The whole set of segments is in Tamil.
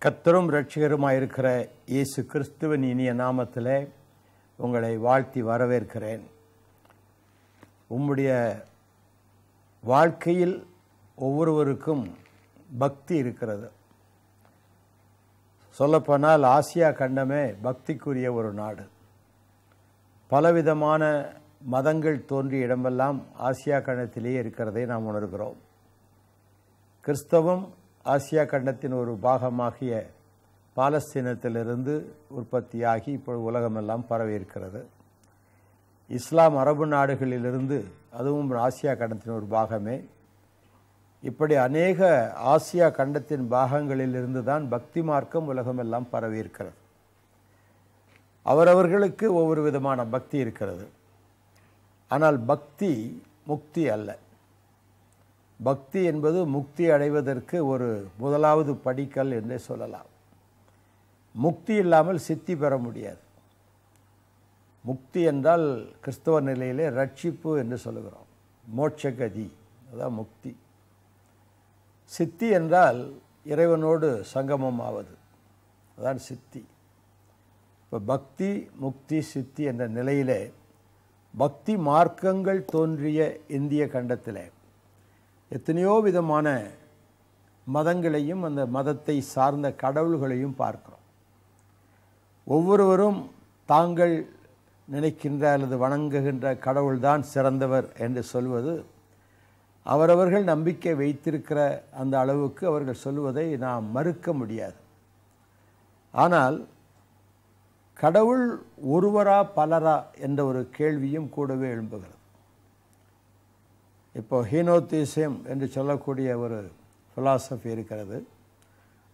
கர்த்தரும் இரட்சகருமாயிருக்கிற இயேசு கிறிஸ்துவின் இனிய நாமத்திலே உங்களை வாழ்த்தி வரவேற்கிறேன். உம்முடைய வாழ்க்கையில் ஒவ்வொருவருக்கும் பக்தி இருக்கிறது. சொல்லப்போனால் ஆசியா கண்டமே பக்திக்குரிய ஒரு நாடு. பலவிதமான மதங்கள் தோன்றிய இடமெல்லாம் ஆசியா கண்டத்திலேயே இருக்கிறதை நாம் உணர்கிறோம். கிறிஸ்தவம் ஆசியா கண்டத்தின் ஒரு பாகமாகிய பாலஸ்தீனத்திலிருந்து உற்பத்தியாகி இப்பொழுது உலகமெல்லாம் பரவி இருக்கிறது. இஸ்லாம் அரபு நாடுகளிலிருந்து, அதுவும் ஆசியா கண்டத்தின் ஒரு பாகமே. இப்படி அநேக ஆசியா கண்டத்தின் பாகங்களிலிருந்து தான் பக்தி மார்க்கம் உலகமெல்லாம் பரவி இருக்கிறது. அவரவர்களுக்கு ஒவ்வொரு விதமான பக்தி இருக்கிறது. ஆனால் பக்தி முக்தி அல்ல. பக்தி என்பது முக்தி அடைவதற்கு ஒரு முதலாவது படிக்கல் என்றே சொல்லலாம். முக்தி இல்லாமல் சித்தி பெற முடியாது. முக்தி என்றால் கிறிஸ்தவ நிலையிலே ரட்சிப்பு என்று சொல்லுகிறோம். மோட்சகதி, அதான் முக்தி. சித்தி என்றால் இறைவனோடு சங்கமம் ஆவது, அதான் சித்தி. இப்போ பக்தி, முக்தி, சித்தி என்ற நிலையிலே பக்தி மார்க்கங்கள் தோன்றிய இந்திய கண்டத்திலே எத்தனையோ விதமான மதங்களையும் அந்த மதத்தை சார்ந்த கடவுள்களையும் பார்க்கிறோம். ஒவ்வொருவரும் தாங்கள் நினைக்கின்ற அல்லது வணங்குகின்ற கடவுள்தான் சிறந்தவர் என்று சொல்வது அவரவர்கள் நம்பிக்கை வைத்திருக்கிற அந்த அளவுக்கு அவர்கள் சொல்வதை நாம் மறுக்க முடியாது. ஆனால் கடவுள் ஒருவரா பலரா என்ற ஒரு கேள்வியும் கூடவே எழும்புகிறது. இப்போ ஹீனோத்திசம் என்று சொல்லக்கூடிய ஒரு ஃபிலாசபி இருக்கிறது.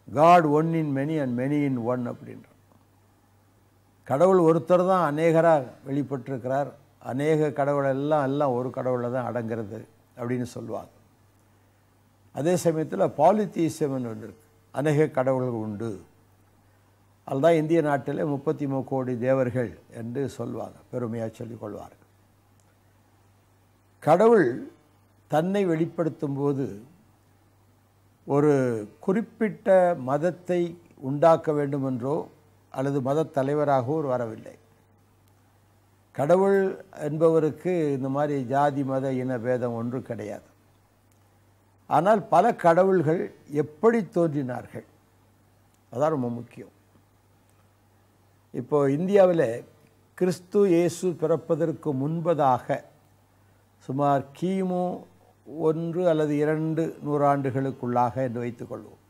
God one in many and many in one அப்படின்ற. கடவுள் ஒருத்தர் தான் அநேகராக வெளிப்பட்டிருக்கிறார், அநேக கடவுளெல்லாம் ஒரு கடவுளில் தான் அடங்கிறது அப்படின்னு சொல்லுவாங்க. அதே சமயத்தில் பாலித்தீசம்னு ஒன்று இருக்குது, அநேக கடவுள்கள் உண்டு. அதுதான் இந்திய நாட்டில் 33 கோடி தேவர்கள் என்று சொல்லுவாங்க, பெருமையாக சொல்லிக் கொள்வார்கள். கடவுள் தன்னை வெளிப்படுத்தும் போது ஒரு குறிப்பிட்ட மதத்தை உண்டாக்க வேண்டுமென்றோ அல்லது மத தலைவராகவோ வரவில்லை. கடவுள் என்பவருக்கு இந்த மாதிரி ஜாதி மத இன பேதம் ஒன்று கிடையாது. ஆனால் பல கடவுள்கள் எப்படி தோன்றினார்கள், அதான் ரொம்ப முக்கியம். இப்போ இந்தியாவில் கிறிஸ்து இயேசு பிறப்பதற்கு முன்பதாக சுமார் கிமு 1 அல்லது 2 நூறாண்டுகளுக்குள்ளாக என்று வைத்துக்கொள்வோம்,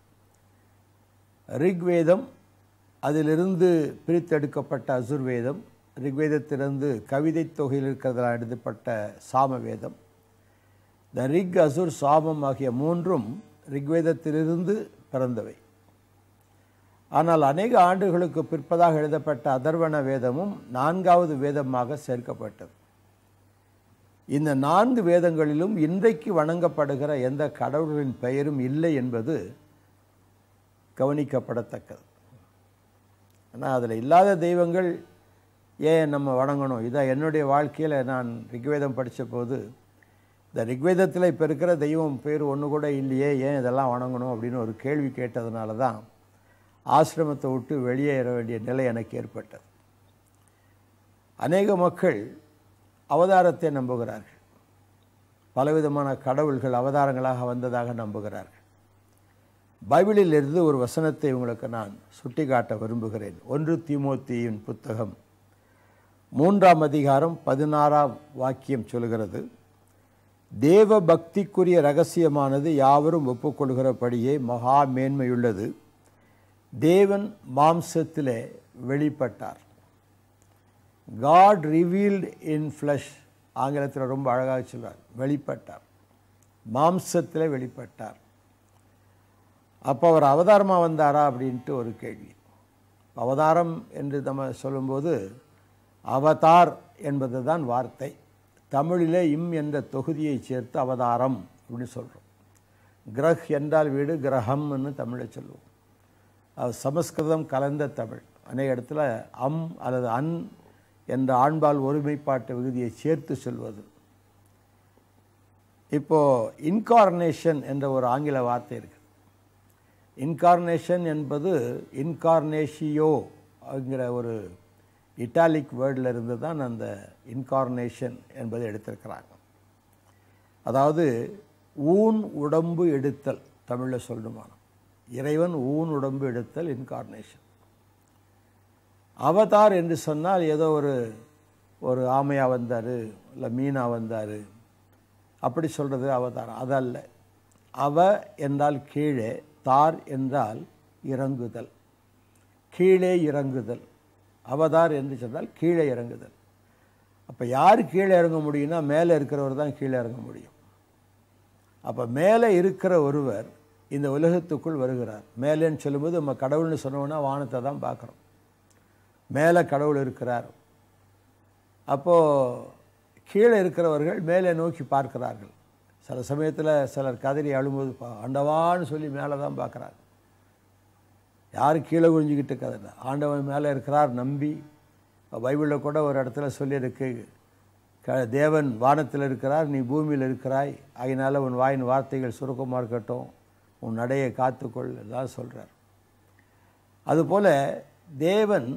ரிக்வேதம், அதிலிருந்து பிரித்தெடுக்கப்பட்ட அசுர்வேதம், ரிக்வேதத்திலிருந்து கவிதை தொகையில் இருக்கிறதால் எழுதப்பட்ட சாமவேதம், இந்த ரிக் அசுர் சாமம் ஆகிய 3ம் ரிக்வேதத்திலிருந்து பிறந்தவை. ஆனால் அநேக ஆண்டுகளுக்கு பிற்பதாக எழுதப்பட்ட அதர்வண வேதமும் 4வது வேதமாக சேர்க்கப்பட்டது. இந்த 4 வேதங்களிலும் இன்றைக்கு வணங்கப்படுகிற எந்த கடவுள்களின் பெயரும் இல்லை என்பது கவனிக்கப்படத்தக்கது. ஆனால் அதில் இல்லாத தெய்வங்கள் ஏன் நம்ம வணங்கணும்? இதான் என்னுடைய வாழ்க்கையில் நான் ரிக்வேதம் படித்த போது, இந்த ரிக்வேதத்தில் இப்போ இருக்கிற தெய்வம் பேர் ஒன்று கூட இல்லையே, ஏன் இதெல்லாம் வணங்கணும் அப்படின்னு ஒரு கேள்வி கேட்டதுனால தான் ஆசிரமத்தை விட்டு வெளியேற வேண்டிய நிலை எனக்கு ஏற்பட்டது. அநேக மக்கள் அவதாரத்தை நம்புகிறார்கள். பலவிதமான கடவுள்கள் அவதாரங்களாக வந்ததாக நம்புகிறார்கள். பைபிளில் இருந்து ஒரு வசனத்தை உங்களுக்கு நான் சுட்டிக்காட்ட விரும்புகிறேன். 1 தீமோத்தேயுவின் புத்தகம் 3ஆம் அதிகாரம் 16ஆம் வாக்கியம் சொல்கிறது, தேவ பக்திக்குரிய இரகசியமானது யாவரும் ஒப்புக்கொள்கிறபடியே மகா மேன்மையுள்ளது. தேவன் மாம்சத்திலே வெளிப்பட்டார். காட் ரிவீல்டு இன் ஃப்ளஷ், ஆங்கிலத்தில் ரொம்ப அழகாக சொல்வார், வெளிப்பட்டார், மாம்சத்தில் வெளிப்பட்டார். அப்போ அவர் அவதாரமாக வந்தாரா அப்படின்ட்டு ஒரு கேள்வி. அவதாரம் என்று நம்ம சொல்லும்போது அவதார் என்பது தான் வார்த்தை. தமிழிலே இம் என்ற தொகுதியை சேர்த்து அவதாரம் அப்படின்னு சொல்கிறோம். கிரஹ் என்றால் வீடு, கிரகம்னு தமிழில் சொல்லுவோம். அது சமஸ்கிருதம் கலந்த தமிழ். அநேக இடத்துல அம் அல்லது அன் என்ற ஆண்பால் ஒருமைப்பாட்டு விகுதியை சேர்த்து சொல்வது. இப்போது இன்கார்னேஷன் என்ற ஒரு ஆங்கில வார்த்தை இருக்குது. இன்கார்னேஷன் என்பது இன்கார்னேஷியோ அப்படிங்கிற ஒரு இட்டாலிக் வேர்டில் இருந்து தான் அந்த இன்கார்னேஷன் என்பதை எடுத்திருக்கிறாங்க. அதாவது ஊன் உடம்பு எடுத்தல், தமிழில் சொல்லணுமான இறைவன் ஊன் உடம்பு எடுத்தல் இன்கார்னேஷன். அவதார் என்று சொன்னால் ஏதோ ஒரு ஆமையாக வந்தார், இல்லை மீனாக வந்தார், அப்படி சொல்கிறது அவதாரம். அதல்ல. அவ என்றால் கீழே, தார் என்றால் இறங்குதல், கீழே இறங்குதல். அவதார் என்று சொன்னால் கீழே இறங்குதல். அப்போ யார் கீழே இறங்க முடியும்னா மேலே இருக்கிறவர் தான் கீழே இறங்க முடியும். அப்போ மேலே இருக்கிற ஒருவர் இந்த உலகத்துக்குள் வருகிறார். மேலேன்னு சொல்லும்போது நம்ம கடவுள்னு சொன்னோன்னா வானத்தை தான் பார்க்குறோம். மேலே கடவுள் இருக்கிறார். அப்போது கீழே இருக்கிறவர்கள் மேலே நோக்கி பார்க்கிறார்கள். சில சமயத்தில் சிலர் கதறி அழும்போது ஆண்டவான்னு சொல்லி மேலே தான் பார்க்குறாங்க. யாரும் கீழே குனிஞ்சிக்கிட்டு கதை ஆண்டவன் மேலே இருக்கிறார் நம்பி. பைபிளில் கூட ஒரு இடத்துல சொல்லியிருக்கு, தேவன் வானத்தில் இருக்கிறார், நீ பூமியில் இருக்கிறாய், அதனால் உன் வாயின் வார்த்தைகள் சுருக்கமாக இருக்கட்டும், உன் நடையை காத்துக்கொள் எல்லாம் சொல்கிறார். அதுபோல் தேவன்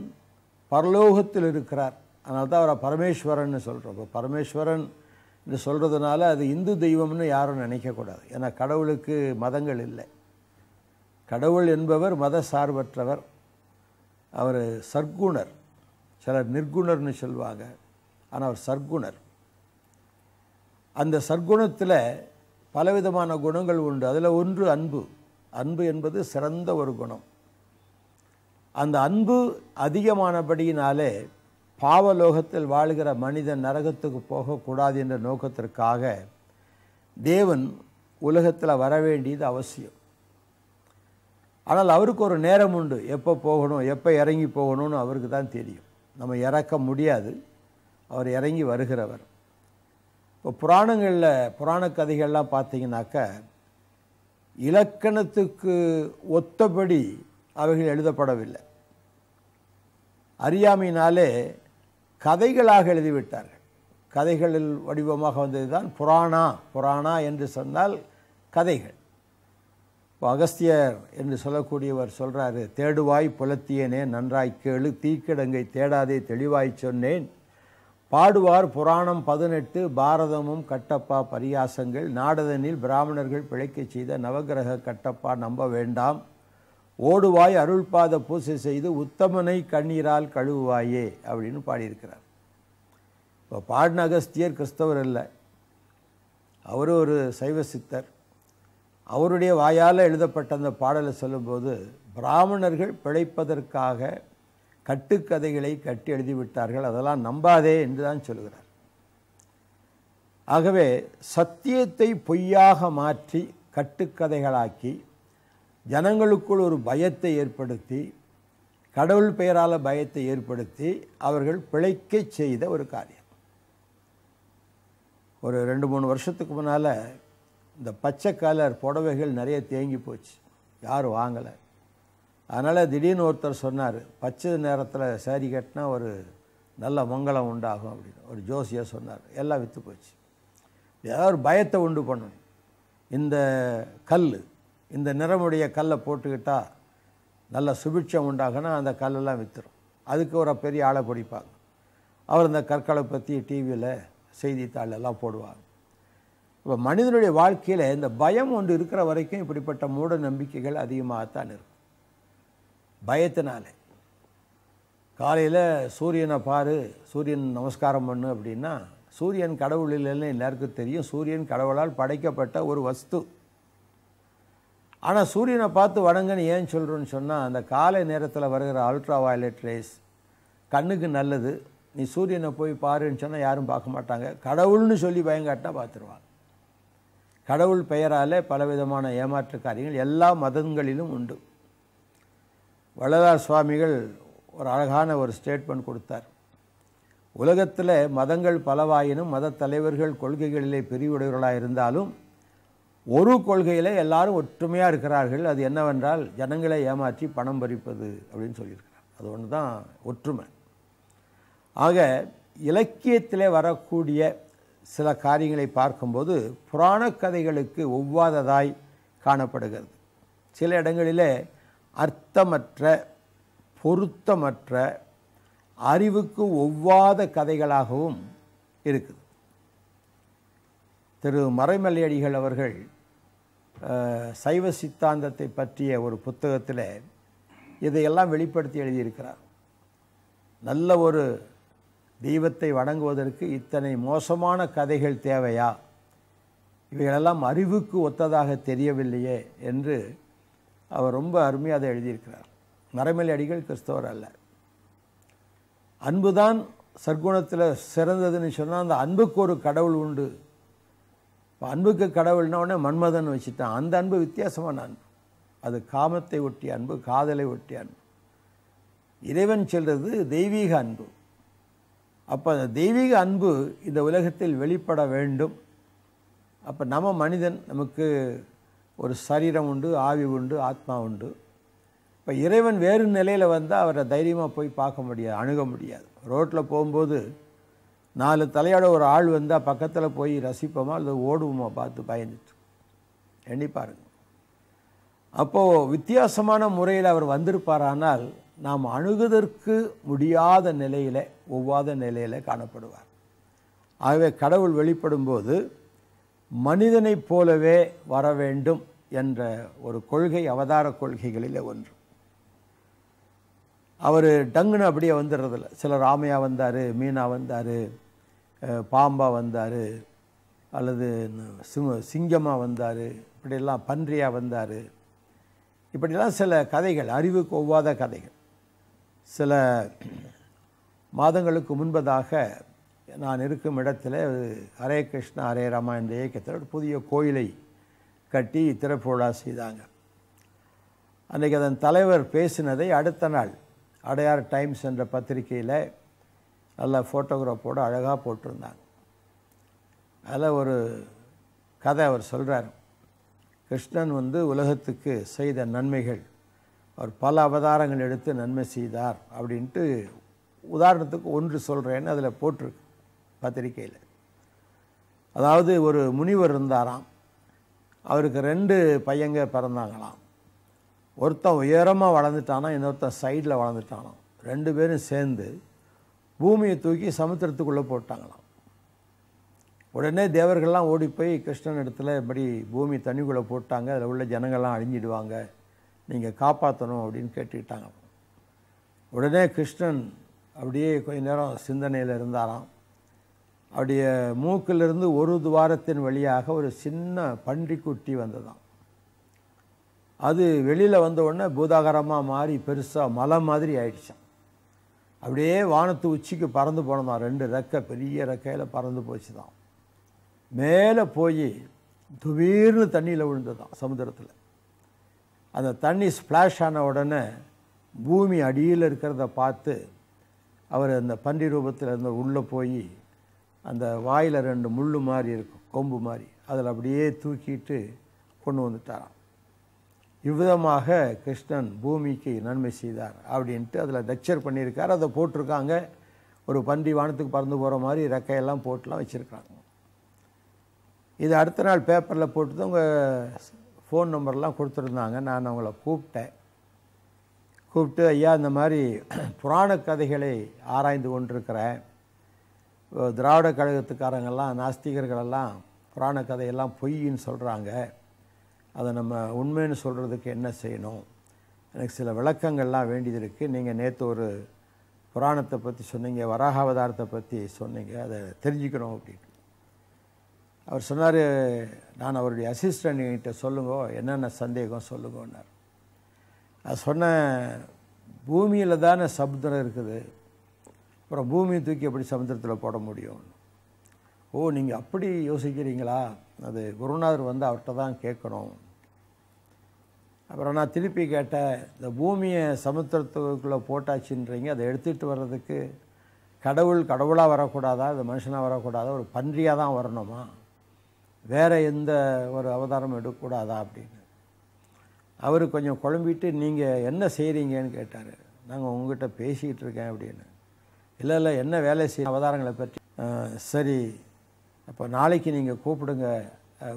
பரலோகத்தில் இருக்கிறார். அதனால தான் அவரை பரமேஸ்வரன் சொல்கிறோம். இப்போ பரமேஸ்வரன் என்று சொல்கிறதுனால அது இந்து தெய்வம்னு யாரும் நினைக்கக்கூடாது. ஏன்னா கடவுளுக்கு மதங்கள் இல்லை. கடவுள் என்பவர் மத சார்பற்றவர். அவர் சர்க்குணர். சிலர் நிர்குணர்னு சொல்லுவாங்க, ஆனால் அவர் சர்க்குணர். அந்த சர்க்குணத்தில் பலவிதமான குணங்கள் உண்டு. அதில் ஒன்று அன்பு. அன்பு என்பது சிறந்த ஒரு குணம். அந்த அன்பு அதிகமானபடியினாலே பாவலோகத்தில் வாழ்கிற மனிதன் நரகத்துக்கு போகக்கூடாது என்ற நோக்கத்திற்காக தேவன் உலகத்தில் வர வேண்டியது அவசியம். ஆனால் அவருக்கு ஒரு நேரம் உண்டு, எப்போ போகணும், எப்போ இறங்கி போகணும்னு அவருக்கு தான் தெரியும். நம்ம இறக்க முடியாது, அவர் இறங்கி வருகிறவர். இப்போ புராணங்களில் புராண கதைகள்லாம் பார்த்தீங்கன்னாக்க இலக்கணத்துக்கு ஒத்தபடி அவைகள் எழுதப்படவில்லை. அறியாமையினாலே கதைகளாக எழுதிவிட்டார்கள். கதைகளில் வடிவமாக வந்தது தான் புராணா என்று சொன்னால் கதைகள். இப்போ அகஸ்தியர் என்று சொல்லக்கூடியவர் சொல்கிறாரு, தேடுவாய் புலத்தியனே நன்றாய் கேளு, தீக்கிடங்கை தேடாதே தெளிவாய் சொன்னேன், பாடுவார் புராணம் 18 பாரதமும் கட்டப்பா பரியாசங்கள், நாடதனில் பிராமணர்கள் பிழைக்கச் செய்த நவகிரக கட்டப்பா நம்ப வேண்டாம், ஓடுவாய் அருள்பாத பூசை செய்து உத்தமனை கண்ணீரால் கழுவுவாயே அப்படின்னு பாடியிருக்கிறார். இப்போ பாடின அகஸ்தியர் கிறிஸ்தவர் இல்லை, அவர் ஒரு சைவ சித்தர். அவருடைய வாயால் எழுதப்பட்ட அந்த பாடலை சொல்லும்போது பிராமணர்கள் பிழைப்பதற்காக கட்டுக்கதைகளை கட்டி எழுதிவிட்டார்கள், அதெல்லாம் நம்பாதே என்று தான் சொல்கிறார். ஆகவே சத்தியத்தை பொய்யாக மாற்றி கட்டுக்கதைகளாக்கி ஜனங்களுக்குள் ஒரு பயத்தை ஏற்படுத்தி, கடவுள் பெயரால் பயத்தை ஏற்படுத்தி அவர்கள் பிழைக்க செய்த ஒரு காரியம். ஒரு 2-3 வருஷத்துக்கு முன்னால் இந்த பச்சை கலர் புடவைகள் நிறைய தேங்கி போச்சு, யாரும் வாங்கலை. அதனால் திடீர்னு ஒருத்தர் சொன்னார், பச்சை நேரத்தில் சாரி கட்டினா ஒரு நல்ல மங்களம் உண்டாகும் அப்படின்னு ஒரு ஜோசியாக சொன்னார். எல்லாம் விற்று போச்சு. ஏதாவது ஒரு பயத்தை உண்டு பண்ணணும். இந்த கல், இந்த நிறமுடைய கல்லை போட்டுக்கிட்டால் நல்ல சுபிட்சம் உண்டாகுனா அந்த கல்லெல்லாம் விற்றுரும். அதுக்கு ஒரு பெரிய ஆளை பிடிப்பாங்க. அவர் இந்த கற்களை பற்றி டிவியில் செய்தித்தாளெல்லாம் போடுவாங்க. இப்போ மனிதனுடைய வாழ்க்கையில் இந்த பயம் ஒன்று இருக்கிற வரைக்கும் இப்படிப்பட்ட மூட நம்பிக்கைகள் அதிகமாகத்தான் இருக்கும். பயத்தினாலே காலையில் சூரியனை பாரு, சூரியன் நமஸ்காரம் பண்ணு அப்படின்னா சூரியன் கடவுள் இல்லைன்னு எல்லாருக்கும் தெரியும். சூரியன் கடவுளால் படைக்கப்பட்ட ஒரு வஸ்து. ஆனால் சூரியனை பார்த்து வணங்கன்னு ஏன் சொல்கிறோன்னு சொன்னால், அந்த காலை நேரத்தில் வருகிற அல்ட்ரா வயலட் ரேஸ் கண்ணுக்கு நல்லது. நீ சூரியனை போய் பாருன்னு சொன்னால் யாரும் பார்க்க மாட்டாங்க. கடவுள்னு சொல்லி பயங்காட்டினா பார்த்துருவாங்க. கடவுள் பெயரால் பலவிதமான ஏமாற்று காரியங்கள் எல்லா மதங்களிலும் உண்டு. வள்ளலார் சுவாமிகள் ஒரு அழகான ஒரு ஸ்டேட்மெண்ட் கொடுத்தார். உலகத்தில் மதங்கள் பலவாயினும் மத தலைவர்கள் கொள்கைகளிலே பிரிவுடையவர்களாக இருந்தாலும் ஒரு கொள்கையில் எல்லாரும் ஒற்றுமையாக இருக்கிறார்கள். அது என்னவென்றால் ஜனங்களை ஏமாற்றி பணம் பறிப்பது அப்படின்னு சொல்லியிருக்கிறார். அது ஒன்று தான் ஒற்றுமை. ஆக இலக்கியத்திலே வரக்கூடிய சில காரியங்களை பார்க்கும்போது புராண கதைகளுக்கு ஒவ்வாததாய் காணப்படுகிறது. சில இடங்களிலே அர்த்தமற்ற, பொருத்தமற்ற, அறிவுக்கு ஒவ்வாத கதைகளாகவும் இருக்குது. திரு மறைமலையடிகள் அவர்கள் சைவ சித்தாந்தத்தை பற்றிய ஒரு புத்தகத்தில் இதையெல்லாம் வெளிப்படுத்தி எழுதியிருக்கிறார். நல்ல ஒரு தெய்வத்தை வணங்குவதற்கு இத்தனை மோசமான கதைகள் தேவையா? இவைகளெல்லாம் அறிவுக்கு ஒத்ததாக தெரியவில்லையே என்று அவர் ரொம்ப அருமையாக அதை எழுதியிருக்கிறார். மறைமலையடிகள் கிறிஸ்தவர் அல்ல. அன்புதான் சற்குணத்தில் சிறந்ததுன்னு சொன்னால் அந்த அன்புக்கு ஒரு கடவுள் உண்டு. இப்போ அன்புக்கு கடவுள்னா உடனே மன்மதன் வச்சுட்டான். அந்த அன்பு வித்தியாசமான அன்பு. அது காமத்தை ஒட்டிய அன்பு, காதலை ஒட்டிய அன்பு. இறைவன் சொல்றது தெய்வீக அன்பு. அப்போ அந்த தெய்வீக அன்பு இந்த உலகத்தில் வெளிப்பட வேண்டும். அப்போ நம்ம மனிதன், நமக்கு ஒரு சரீரம் உண்டு, ஆவி உண்டு, ஆத்மா உண்டு. இப்போ இறைவன் வேறு நிலையில் வந்தால் அவரை தைரியமாக போய் பார்க்க முடியாது, அணுக முடியாது. ரோட்டில் போகும்போது 4 தலையோட ஒரு ஆள் வந்தால் பக்கத்தில் போய் ரசிப்போமா அல்லது ஓடுவோமா பார்த்து பயந்துட்டு எண்ணி பாருங்க. அப்போது வித்தியாசமான முறையில் அவர் வந்திருப்பாரானால் நாம் அணுகுவதற்கு முடியாத நிலையில், ஒவ்வாத நிலையில் காணப்படுவார். ஆகவே கடவுள் வெளிப்படும்போது மனிதனைப் போலவே வர வேண்டும் என்ற ஒரு கொள்கை அவதார கொள்கைகளில் ஒன்று. அவர் டங்குன்னு அப்படியே வந்துடுறதில்ல. சிலர் ராமையா வந்தார், மீனா வந்தார், பாம்பா வந்தார், அல்லது சிங்கமாக வந்தார், இப்படியெல்லாம் பன்றியாக வந்தார். இப்படிலாம் சில கதைகள், அறிவுக்கு ஒவ்வாத கதைகள். சில மாதங்களுக்கு முன்பதாக நான் இருக்கும் இடத்துல ஹரே கிருஷ்ணா ஹரே ராமா என்ற இயக்கத்தில் ஒரு புதிய கோயிலை கட்டி திறப்புவிழா செய்தாங்க. அன்றைக்கி அதன் தலைவர் பேசினதை அடுத்த நாள் அடையார் டைம்ஸ் என்ற பத்திரிகையில் நல்ல ஃபோட்டோகிராஃபோடு அழகாக போட்டிருந்தாங்க. அதில் ஒரு கதை அவர் சொல்கிறார். கிருஷ்ணன் உலகத்துக்கு செய்த நன்மைகள், அவர் பல அவதாரங்கள் எடுத்து நன்மை செய்தார் அப்படின்ட்டு உதாரணத்துக்கு ஒன்று சொல்கிறேன்னு அதில் போட்டிருக்கு பத்திரிக்கையில். அதாவது ஒரு முனிவர் இருந்தாராம். அவருக்கு 2 பையங்க பிறந்தாங்களாம். ஒருத்தன் உயரமாக வளர்ந்துட்டானா, இன்னொருத்தன் சைடில் வளர்ந்துட்டானாம். 2 பேரும் சேர்ந்து பூமியை தூக்கி சமுத்திரத்துக்குள்ளே போட்டாங்களாம். உடனே தேவர்கள்லாம் ஓடி போய் கிருஷ்ணன் இடத்துல இப்படி பூமி தண்ணிக்குள்ளே போட்டாங்க, அதில் உள்ள ஜனங்கள்லாம் அழிஞ்சிடுவாங்க, நீங்கள் காப்பாற்றணும் அப்படின்னு கேட்டுக்கிட்டாங்க. உடனே கிருஷ்ணன் அப்படியே கொஞ்ச நேரம் சிந்தனையில் இருந்தாராம். அப்படியே மூக்கிலிருந்து ஒரு துவாரத்தின் வழியாக ஒரு சின்ன பன்றிக்குட்டி வந்ததாம். அது வெளியில் வந்த உடனே பூதாகரமாக மாறி பெருசாக மலை மாதிரி ஆயிடுச்சான். அப்படியே வானத்து உச்சிக்கு பறந்து போனதான். 2 ரெக்கை, பெரிய ரெக்கையில் பறந்து போச்சு தான். மேலே போய் துவீர்னு தண்ணியில் விழுந்ததான் சமுத்திரத்தில். அந்த தண்ணி ஸ்ப்ளாஷ் ஆன உடனே பூமி அடியில் இருக்கிறத பார்த்து அவர் அந்த பன்றி ரூபத்தில் இருந்த உள்ளே போய் அந்த வாயில் 2 முள் மாதிரி இருக்கும், கொம்பு மாதிரி, அதில் அப்படியே தூக்கிட்டு கொண்டு வந்துட்டாராம். இவ்விதமாக கிருஷ்ணன் பூமிக்கு நன்மை செய்தார் அப்படின்ட்டு அதில் லெக்சர் பண்ணியிருக்கார். அதை போட்டிருக்காங்க. ஒரு பன்றி வானத்துக்கு பறந்து போகிற மாதிரி ரெக்கையெல்லாம் போட்டுலாம் வச்சுருக்காங்க. இது அடுத்த நாள் பேப்பரில் போட்டு உங்கள் ஃபோன் நம்பர்லாம் கொடுத்துருந்தாங்க. நான் அவங்கள கூப்பிட்டு ஐயா, இந்த மாதிரி புராண கதைகளை ஆராய்ந்து கொண்டிருக்கிறேன். திராவிட கழகத்துக்காரங்கெல்லாம், நாஸ்திகர்களெல்லாம் புராண கதையெல்லாம் பொய்ன்னு சொல்கிறாங்க. அதை நம்ம உண்மைன்னு சொல்கிறதுக்கு என்ன செய்யணும்? எனக்கு சில விளக்கங்கள்லாம் வேண்டியது இருக்குது. நீங்கள் நேற்று ஒரு புராணத்தை பற்றி சொன்னீங்க, வராகாவதாரத்தை பற்றி சொன்னீங்க, அதை தெரிஞ்சுக்கணும் அப்படின்னு. அவர் சொன்னார், நான் அவருடைய அசிஸ்டண்ட்கிட்ட சொல்லுங்க, என்னென்ன சந்தேகம் சொல்லுங்கன்னார். அது சொன்ன, பூமியில் தானே சமுத்திரம் இருக்குது, அப்புறம் பூமியை தூக்கி எப்படி சமுத்திரத்தில் போட முடியும்? ஓ, நீங்கள் அப்படி யோசிக்கிறீங்களா? அது குருநாதர் அவர்கிட்ட தான் கேட்கணும். அப்புறம் நான் திருப்பி கேட்டேன், இந்த பூமியை சமுத்திரத்துக்குள்ளே போட்டாச்சுன்றீங்க, அதை எடுத்துகிட்டு வர்றதுக்கு கடவுளாக வரக்கூடாதா, அது மனுஷனாக வரக்கூடாதா, ஒரு பன்றியாக தான் வரணுமா, வேறு எந்த ஒரு அவதாரம் எடுக்கக்கூடாதா அப்படின்னு. அவர் கொஞ்சம் குழம்பிட்டு, நீங்கள் என்ன செய்கிறீங்கன்னு கேட்டார். நாங்கள் உங்ககிட்ட பேசிக்கிட்டு இருக்கேன் அப்படின்னு. இல்லை என்ன வேலை செய்ய அவதாரங்களை பற்றி. சரி, அப்போ நாளைக்கு நீங்கள் கூப்பிடுங்க,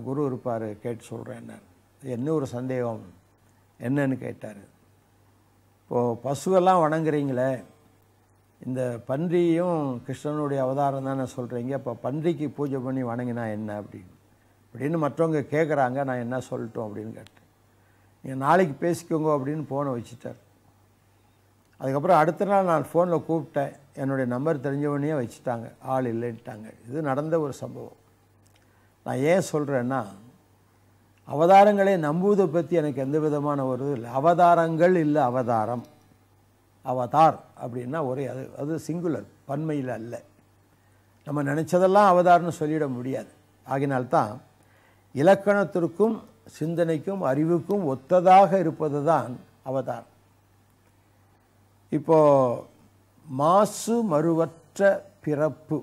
குரு இருப்பார், கேட்டு சொல்கிறேன். என்ன ஒரு சந்தேகம், என்னன்னு கேட்டார். இப்போது பசுவெல்லாம் வணங்குறீங்களே, இந்த பன்றியும் கிருஷ்ணனுடைய அவதாரம் தானே சொல்கிறீங்க, இப்போ பன்றிக்கு பூஜை பண்ணி வணங்கினா என்ன அப்படின்னு மற்றவங்க கேட்குறாங்க, நான் என்ன சொல்லட்டும் அப்படின்னு கேட்டேன். நீங்கள் நாளைக்கு பேசிக்கோங்க அப்படின்னு ஃபோனை வச்சுட்டார். அதுக்கப்புறம் அடுத்த நாள் நான் ஃபோனில் கூப்பிட்டேன், என்னுடைய நம்பர் தெரிஞ்சவனையே வச்சுட்டாங்க, ஆள் இல்லைன்ட்டாங்க. இது நடந்த ஒரு சம்பவம். நான் ஏன் சொல்கிறேன்னா, அவதாரங்களை நம்புவதை பற்றி எனக்கு எந்த விதமான ஒரு இல்லை. அவதாரங்கள் இல்லை, அவதாரம். அவதார் அப்படின்னா ஒரே அது சிங்குலர், பன்மையில் அல்ல. நம்ம நினச்சதெல்லாம் அவதாரம்னு சொல்லிட முடியாது. ஆகினால்தான் இலக்கணத்திற்கும் சிந்தனைக்கும் அறிவுக்கும் ஒத்ததாக இருப்பது தான் அவதாரம். இப்போது மாசு மறுவற்ற பிறப்பு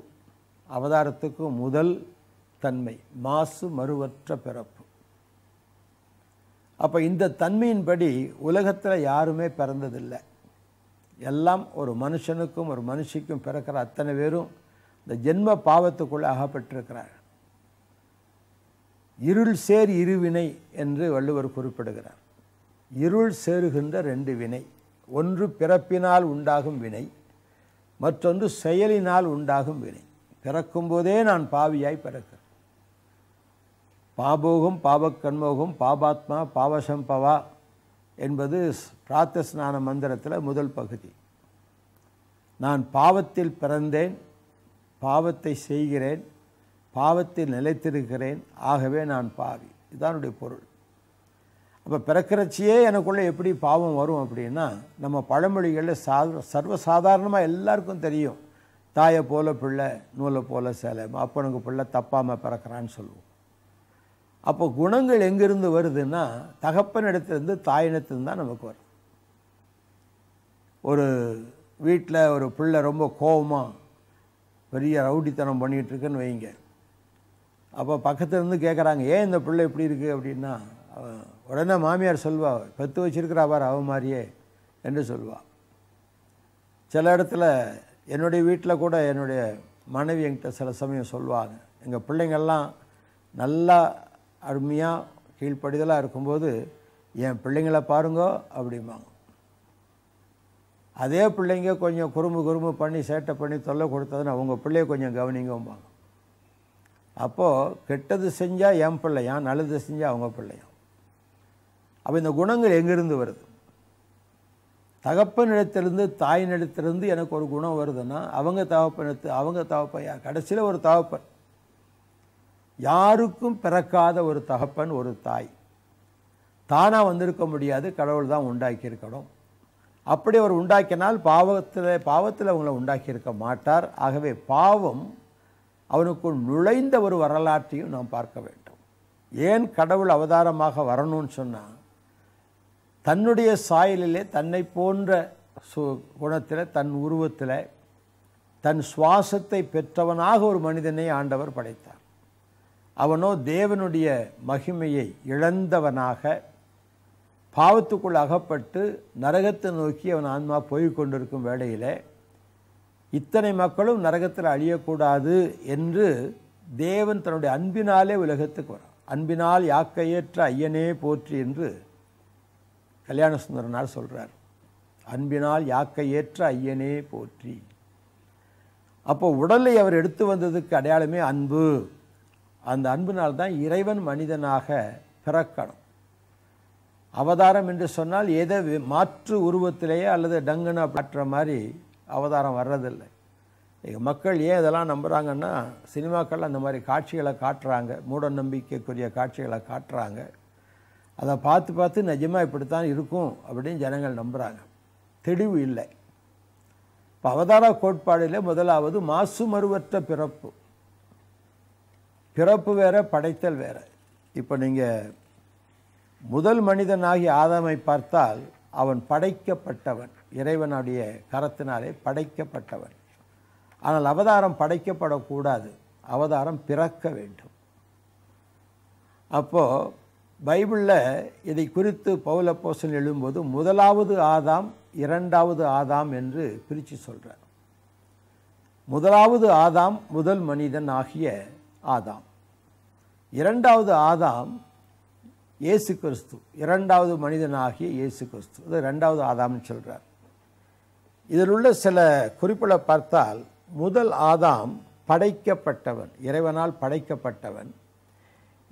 அவதாரத்துக்கு முதல் தன்மை, மாசு மறுவற்ற பிறப்பு. அப்போ இந்த தன்மையின்படி உலகத்தில் யாருமே பிறந்ததில்லை. எல்லாம் ஒரு மனுஷனுக்கும் ஒரு மனுஷிக்கும் பிறக்கிற அத்தனை பேரும் இந்த ஜென்ம பாவத்துக்குள்ளே அகப்பட்டிருக்கிறார். இருள் சேர் இருவினை என்று வள்ளுவர் குறிப்பிடுகிறார். இருள் சேருகின்ற ரெண்டு வினை, ஒன்று பிறப்பினால் உண்டாகும் வினை, மற்றொன்று செயலினால் உண்டாகும் வினை. பிறக்கும்போதே நான் பாவியாய் பிறக்கிறேன். பாபோகம் பாபக்கண்மோகம் பாபாத்மா பாவசம்பவா என்பது பிராத்த ஸ்நான மந்திரத்தில் முதல் பகுதி. நான் பாவத்தில் பிறந்தேன், பாவத்தை செய்கிறேன், பாவத்தில் நிலைத்திருக்கிறேன், ஆகவே நான் பாவி. இதுதானுடைய பொருள். அப்போ பிறக்கிறச்சியே எனக்குள்ளே எப்படி பாவம் வரும் அப்படின்னா, நம்ம பழமொழிகளில் சர்வசாதாரணமாக எல்லாருக்கும் தெரியும். தாயை போல பிள்ளை நூலை போல சேலை, அப்பனுக்கு பிள்ளை தப்பாமல் பிறக்கிறான்னு சொல்லுவோம். அப்போ குணங்கள் எங்கிருந்து வருதுன்னா, தகப்பனிடத்திலிருந்து தாயினத்திலிருந்து தான் நமக்கு வரும். ஒரு வீட்டில் ஒரு பிள்ளை ரொம்ப கோபமாக பெரிய ரவுடித்தனம் பண்ணிகிட்ருக்குன்னு வைங்க. அப்போ பக்கத்துலேருந்து கேட்குறாங்க, ஏன் இந்த பிள்ளை இப்படி இருக்குது அப்படின்னா, உடனே மாமியார் சொல்வா, பெற்று வச்சிருக்கிறா பார் அவ மாதிரியே என்று சொல்வா. சில இடத்துல என்னுடைய வீட்டில் கூட என்னுடைய மனைவி என்கிட்ட சில சமயம் சொல்லுவாங்க, எங்கள் பிள்ளைங்கள்லாம் நல்லா அருமையாக கீழ்ப்படிதலாக இருக்கும்போது என் பிள்ளைங்களை பாருங்கோ அப்படிம்பாங்க. அதே பிள்ளைங்க கொஞ்சம் குறும்பு பண்ணி சேட்டை பண்ணி தொல்லை கொடுத்ததுன்னு அவங்க பிள்ளைய கொஞ்சம் கவனிங்கம்பாங்க. அப்போது கெட்டது செஞ்சால் என் பிள்ளையான், நல்லது செஞ்சால் அவங்க பிள்ளையான். அப்போ இந்த குணங்கள் எங்கேருந்து வருது? தகப்பனிடத்திலிருந்து தாயினிடத்திலிருந்து எனக்கு ஒரு குணம் வருதுன்னா, அவங்க தகப்பன் கடைசியில் ஒரு தகப்பன், யாருக்கும் பிறக்காத ஒரு தகப்பன் ஒரு தாய். தானாக வந்திருக்க முடியாது, கடவுள் தான் உண்டாக்கியிருக்கணும். அப்படி அவர் உண்டாக்கினால் பாவத்தில் அவங்கள உண்டாக்கியிருக்க மாட்டார். ஆகவே பாவம் அவனுக்குள் நுழைந்த ஒரு வரலாற்றையும் நாம் பார்க்க வேண்டும். ஏன் கடவுள் அவதாரமாக வரணும்னு சொன்னால், தன்னுடைய சாயலிலே தன்னை போன்ற குணத்தில், தன் உருவத்தில், தன் சுவாசத்தை பெற்றவனாக ஒரு மனிதனை ஆண்டவர் படைத்தார். அவனோ தேவனுடைய மகிமையை இழந்தவனாக பாவத்துக்குள் அகப்பட்டு நரகத்தை நோக்கி அவன் ஆன்மா போய் கொண்டிருக்கும் வேளையில், இத்தனை மக்களும் நரகத்தில் அழியக்கூடாது என்று தேவன் தன்னுடைய அன்பினாலே உலகத்துக்கு வரும். அன்பினால் யாக்கையேற்ற ஐயனே போற்றி என்று கல்யாண சுந்தரனார் சொல்கிறார். அன்பினால் யாக்கையேற்ற ஐயனே போற்றி. அப்போ உடலை அவர் எடுத்து வந்ததுக்கு அடையாளமே அன்பு. அந்த அன்பினால்தான் இறைவன் மனிதனாக பிறக்கணும். அவதாரம் என்று சொன்னால் எதை மாற்று உருவத்திலேயே அல்லது டங்குன்னு மாற்ற மாதிரி அவதாரம் வர்றதில்லை. மக்கள் ஏன் இதெல்லாம் நம்புகிறாங்கன்னா, சினிமாக்கள் அந்த மாதிரி காட்சிகளை காட்டுறாங்க, மூட நம்பிக்கைக்குரிய காட்சிகளை காட்டுறாங்க. அதை பார்த்து நிஜமாக இப்படித்தான் இருக்கும் அப்படின்னு ஜனங்கள் நம்புகிறாங்க. தெளிவு இல்லை. இப்போ அவதார கோட்பாடில் முதலாவது மாசு மறுவற்ற பிறப்பு. பிறப்பு வேற, படைத்தல் வேற. இப்போ நீங்கள் முதல் மனிதனாகி ஆதாமை பார்த்தால், அவன் படைக்கப்பட்டவன், இறைவனுடைய கரத்தினாலே படைக்கப்பட்டவன். ஆனால் அவதாரம் படைக்கப்படக்கூடாது, அவதாரம் பிறக்க வேண்டும். அப்போது பைபிளில் இதை குறித்து பவுல் அப்போஸ்தலன் எழுதும்போது முதலாவது ஆதாம், இரண்டாவது ஆதாம் என்று பிரித்து சொல்கிறார். முதலாவது ஆதாம் முதல் மனிதன் ஆகிய ஆதாம். இரண்டாவது ஆதாம் இயேசு கிறிஸ்து, இரண்டாவது மனிதனாகிய இயேசு கிறிஸ்து, இது இரண்டாவது ஆதாம்னு சொல்கிறார். இதில் உள்ள சில குறிப்புகளை பார்த்தால், முதல் ஆதாம் படைக்கப்பட்டவன், இறைவனால் படைக்கப்பட்டவன்.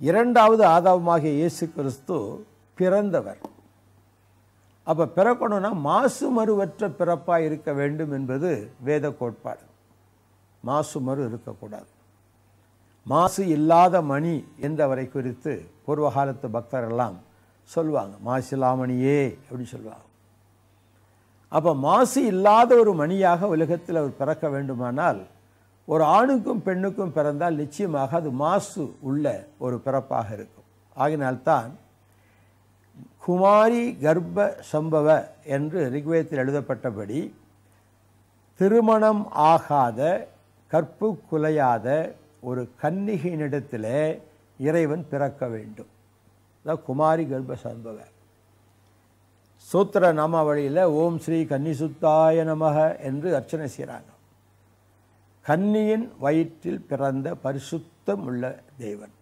இரண்டாவது ஆதாமாகிய இயேசு கிறிஸ்து பிறந்தவர். அப்போ பிறக்கணும்னா மாசு மறுவற்ற பிறப்பாக இருக்க வேண்டும் என்பது வேத கோட்பாடு. மாசு மறு இருக்கக்கூடாது. மாசு இல்லாத மணி என்றவரை குறித்து பூர்வகாலத்து பக்தரெல்லாம் சொல்லுவாங்க, மாசிலாமணியே அப்படின்னு சொல்லுவாங்க. அப்போ மாசு இல்லாத ஒரு மணியாக உலகத்தில் அவர் பிறக்க வேண்டுமானால், ஒரு ஆணுக்கும் பெண்ணுக்கும் பிறந்தால் நிச்சயமாக அது மாசு உள்ள ஒரு பிறப்பாக இருக்கும். ஆகினால்தான் குமாரி கர்ப்ப சம்பவ என்று ரிக்வேதத்தில் எழுதப்பட்டபடி திருமணம் ஆகாத கற்பு குலையாத ஒரு கன்னிகையினிடத்தில் இறைவன் பிறக்க வேண்டும். அதான் குமாரி கர்ப்ப சம்பவ. சூத்திர நாமாவளியில் ஓம் ஸ்ரீ கன்னிசுத்தாய நமக என்று அர்ச்சனை செய்கிறாங்க. கன்னியின் வயிற்றில் பிறந்த பரிசுத்தம் உள்ள தேவன்.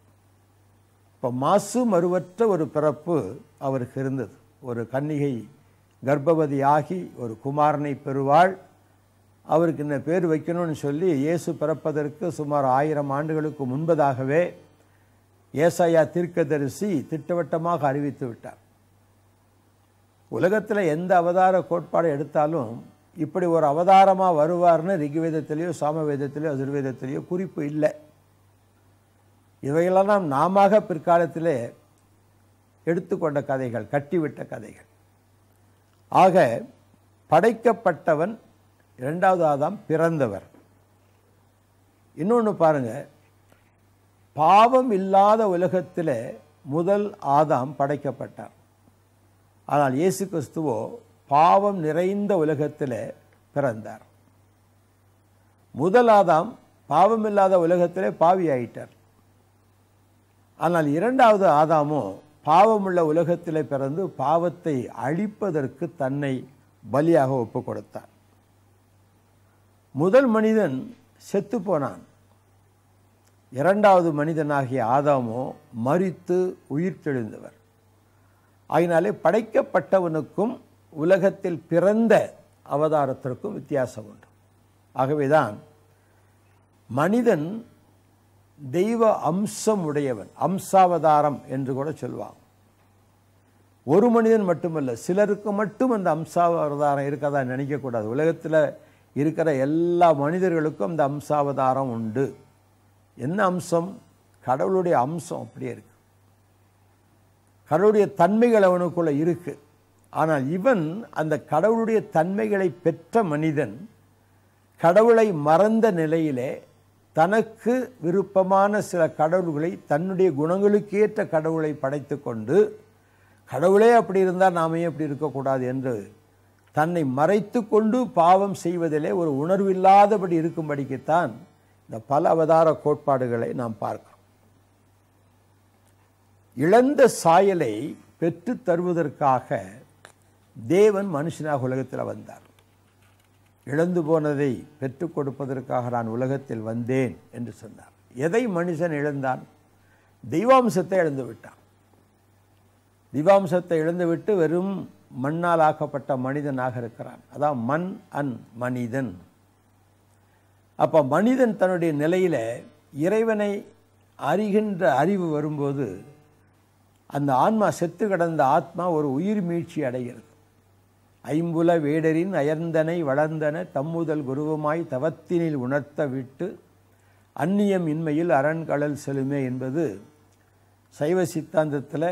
இப்போ மாசு மறுவற்ற ஒரு பிறப்பு அவருக்கு இருந்தது. ஒரு கன்னிகை கர்ப்பவதியாகி ஒரு குமாரனை பெறுவாள். அவருக்கு என்ன பேர் வைக்கணும்னு சொல்லி இயேசு பிறப்பதற்கு சுமார் 1000 ஆண்டுகளுக்கு முன்பதாகவே ஏசாயா தீர்க்கதரிசி திட்டவட்டமாக அறிவித்து விட்டார். உலகத்தில் எந்த அவதார கோட்பாடை எடுத்தாலும் இப்படி ஒரு அவதாரமாக வருவார்னு ரிக்வேதத்திலேயோ சாமவேதத்திலேயோ எஜுர்வேதத்திலேயோ குறிப்பு இல்லை. இவைகளெல்லாம் நாம பிற்காலத்திலே எடுத்துக்கொண்ட கதைகள், கட்டிவிட்ட கதைகள். ஆக படைக்கப்பட்டவன் இரண்டாவது ஆதாம் பிறந்தவர். இன்னொன்று பாருங்க, பாவம் இல்லாத உலகத்தில் முதல் ஆதாம் படைக்கப்பட்டார். ஆனால் இயேசு கிறிஸ்துவோ பாவம் நிறைந்த உலகத்தில் பிறந்தார். முதல் ஆதாம் பாவம் இல்லாத உலகத்தில் பாவி ஆயிட்டார். ஆனால் இரண்டாவது ஆதாமோ பாவமுள்ள உலகத்தில் பிறந்து பாவத்தை அழிப்பதற்கு தன்னை பலியாக ஒப்பு கொடுத்தார். முதல் மனிதன் செத்து போனான். இரண்டாவது மனிதனாகிய ஆதாமோ மரித்து உயிர் தெழுந்தவர். ஆகினாலே படைக்கப்பட்டவனுக்கும் உலகத்தில் பிறந்த அவதாரத்திற்கும் வித்தியாசம் உண்டு. ஆகவேதான் மனிதன் தெய்வ அம்சம் உடையவன், அம்சாவதாரம் என்று கூட சொல்வாங்க. ஒரு மனிதன் மட்டுமல்ல, சிலருக்கு மட்டும் அந்த அம்சாவதாரம் இருக்கதா நினைக்கக்கூடாது. உலகத்தில் இருக்கிற எல்லா மனிதர்களுக்கும் அந்த அம்சாவதாரம் உண்டு. என்ன அம்சம்? கடவுளுடைய அம்சம் அப்படியே இருக்கு. கடவுளுடைய தன்மைகள் அவனுக்குள்ள இருக்கு. ஆனால் இவன் அந்த கடவுளுடைய தன்மைகளை பெற்ற மனிதன் கடவுளை மறந்த நிலையிலே தனக்கு விருப்பமான சில கடவுள்களை, தன்னுடைய குணங்களுக்கேற்ற கடவுளை படைத்து கொண்டு, கடவுளே அப்படி இருந்தால் நாமே அப்படி இருக்கக்கூடாது என்று தன்னை மறைத்து கொண்டு பாவம் செய்வதிலே ஒரு உணர்வில்லாதபடி இருக்கும்படிக்குத்தான் இந்த பல அவதார கோட்பாடுகளை நாம் பார்க்கிறோம். இழந்த சாயலை பெற்று தருவதற்காக தேவன் மனுஷனாக உலகத்தில் வந்தார். இழந்து போனதை பெற்றுக் கொடுப்பதற்காக நான் உலகத்தில் வந்தேன் என்று சொன்னார். எதை மனுஷன் இழந்தான்? தெய்வாம்சத்தை இழந்து விட்டான். தெய்வாம்சத்தை இழந்துவிட்டு வெறும் மண்ணால் ஆக்கப்பட்ட மனிதனாக இருக்கிறான். அதான் மண் அன் மனிதன். அப்போ மனிதன் தன்னுடைய நிலையில இறைவனை அறிகின்ற அறிவு வரும்போது அந்த ஆன்மா, செத்து கிடந்த ஆத்மா ஒரு உயிர் மீட்சி அடைகிறது. ஐம்புல வேடரின் அயர்ந்தனை வளர்ந்தன தம்முதல் குருவமாய் தவத்தினில் உணர்த்த விட்டு அந்நியம் இன்மையில் அரண்கடல் செலுமே என்பது சைவ சித்தாந்தத்தில்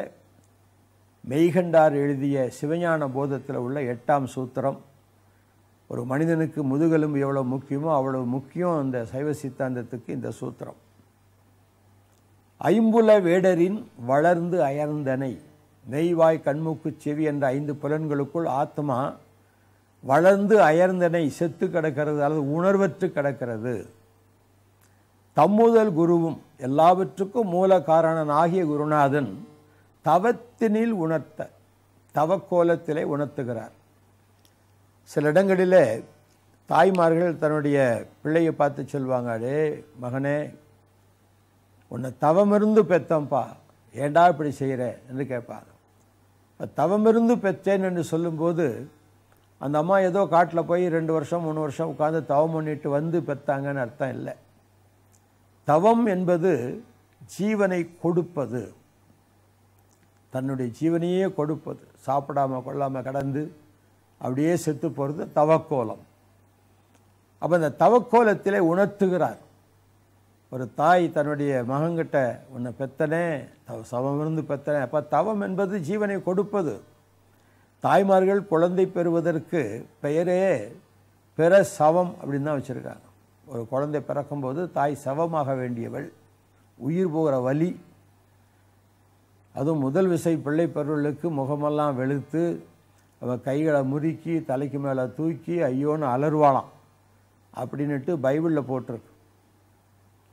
மெய்கண்டார் எழுதிய சிவஞான போதத்தில் உள்ள 8ஆம் சூத்திரம். ஒரு மனிதனுக்கு முதுகெலும்பு எவ்வளோ முக்கியமோ அவ்வளவு முக்கியம் அந்த சைவ சித்தாந்தத்துக்கு இந்த சூத்திரம். ஐம்புல வேடரின் வளர்ந்து அயர்ந்தனை, நெய்வாய் கண்மூக்கு செவி என்ற 5 புலன்களுக்குள் ஆத்மா வளர்ந்து அயர்ந்தனை செத்து கிடக்கிறது அல்லது உணர்வற்று கிடக்கிறது. தம்முதல் குருவும், எல்லாவற்றுக்கும் மூல காரணனாகிய குருநாதன் தவத்தினில் உணர்த்த, தவக்கோலத்திலே உணர்த்துகிறார். சில இடங்களிலே தாய்மார்கள் தன்னுடைய பிள்ளையை பார்த்து சொல்வாங்க, அடே மகனே, உன்னை தவமிருந்து பெத்தம்பா, ஏண்டா இப்படி செய்கிற என்று கேட்பாங்க. இப்போ தவமிருந்து பெற்றேன் என்று சொல்லும்போது அந்த அம்மா ஏதோ காட்டில் போய் 2 வருஷம் 3 வருஷம் உட்காந்து தவம் பண்ணிட்டு வந்து பெற்றாங்கன்னு அர்த்தம் இல்லை. தவம் என்பது ஜீவனை கொடுப்பது, தன்னுடைய ஜீவனையே கொடுப்பது, சாப்பிடாமல் கொள்ளாமல் கடந்து அப்படியே செத்து போகிறது தவக்கோலம். அப்போ இந்த தவக்கோலத்திலே உணர்த்துகிறார். ஒரு தாய் தன்னுடைய மகன்கிட்ட உன்னை பெத்தனே, சவமிருந்து பெத்தனே. அப்போ தவம் என்பது ஜீவனை கொடுப்பது. தாய்மார்கள் குழந்தை பெறுவதற்கு பெயரே பிற சவம் அப்படின்னு தான் வச்சுருக்காங்க. ஒரு குழந்தை பிறக்கும்போது தாய் சவமாக வேண்டியவள், உயிர் போகிற வலி. அதுவும் முதல் விசை பிள்ளை பெறுவர்களுக்கு முகமெல்லாம் வெளுத்து அவள் கைகளை முறுக்கி தலைக்கு மேலே தூக்கி ஐயோன்னு அலறுவாளாம் அப்படின்ட்டு பைபிளில் போட்டிருக்கு.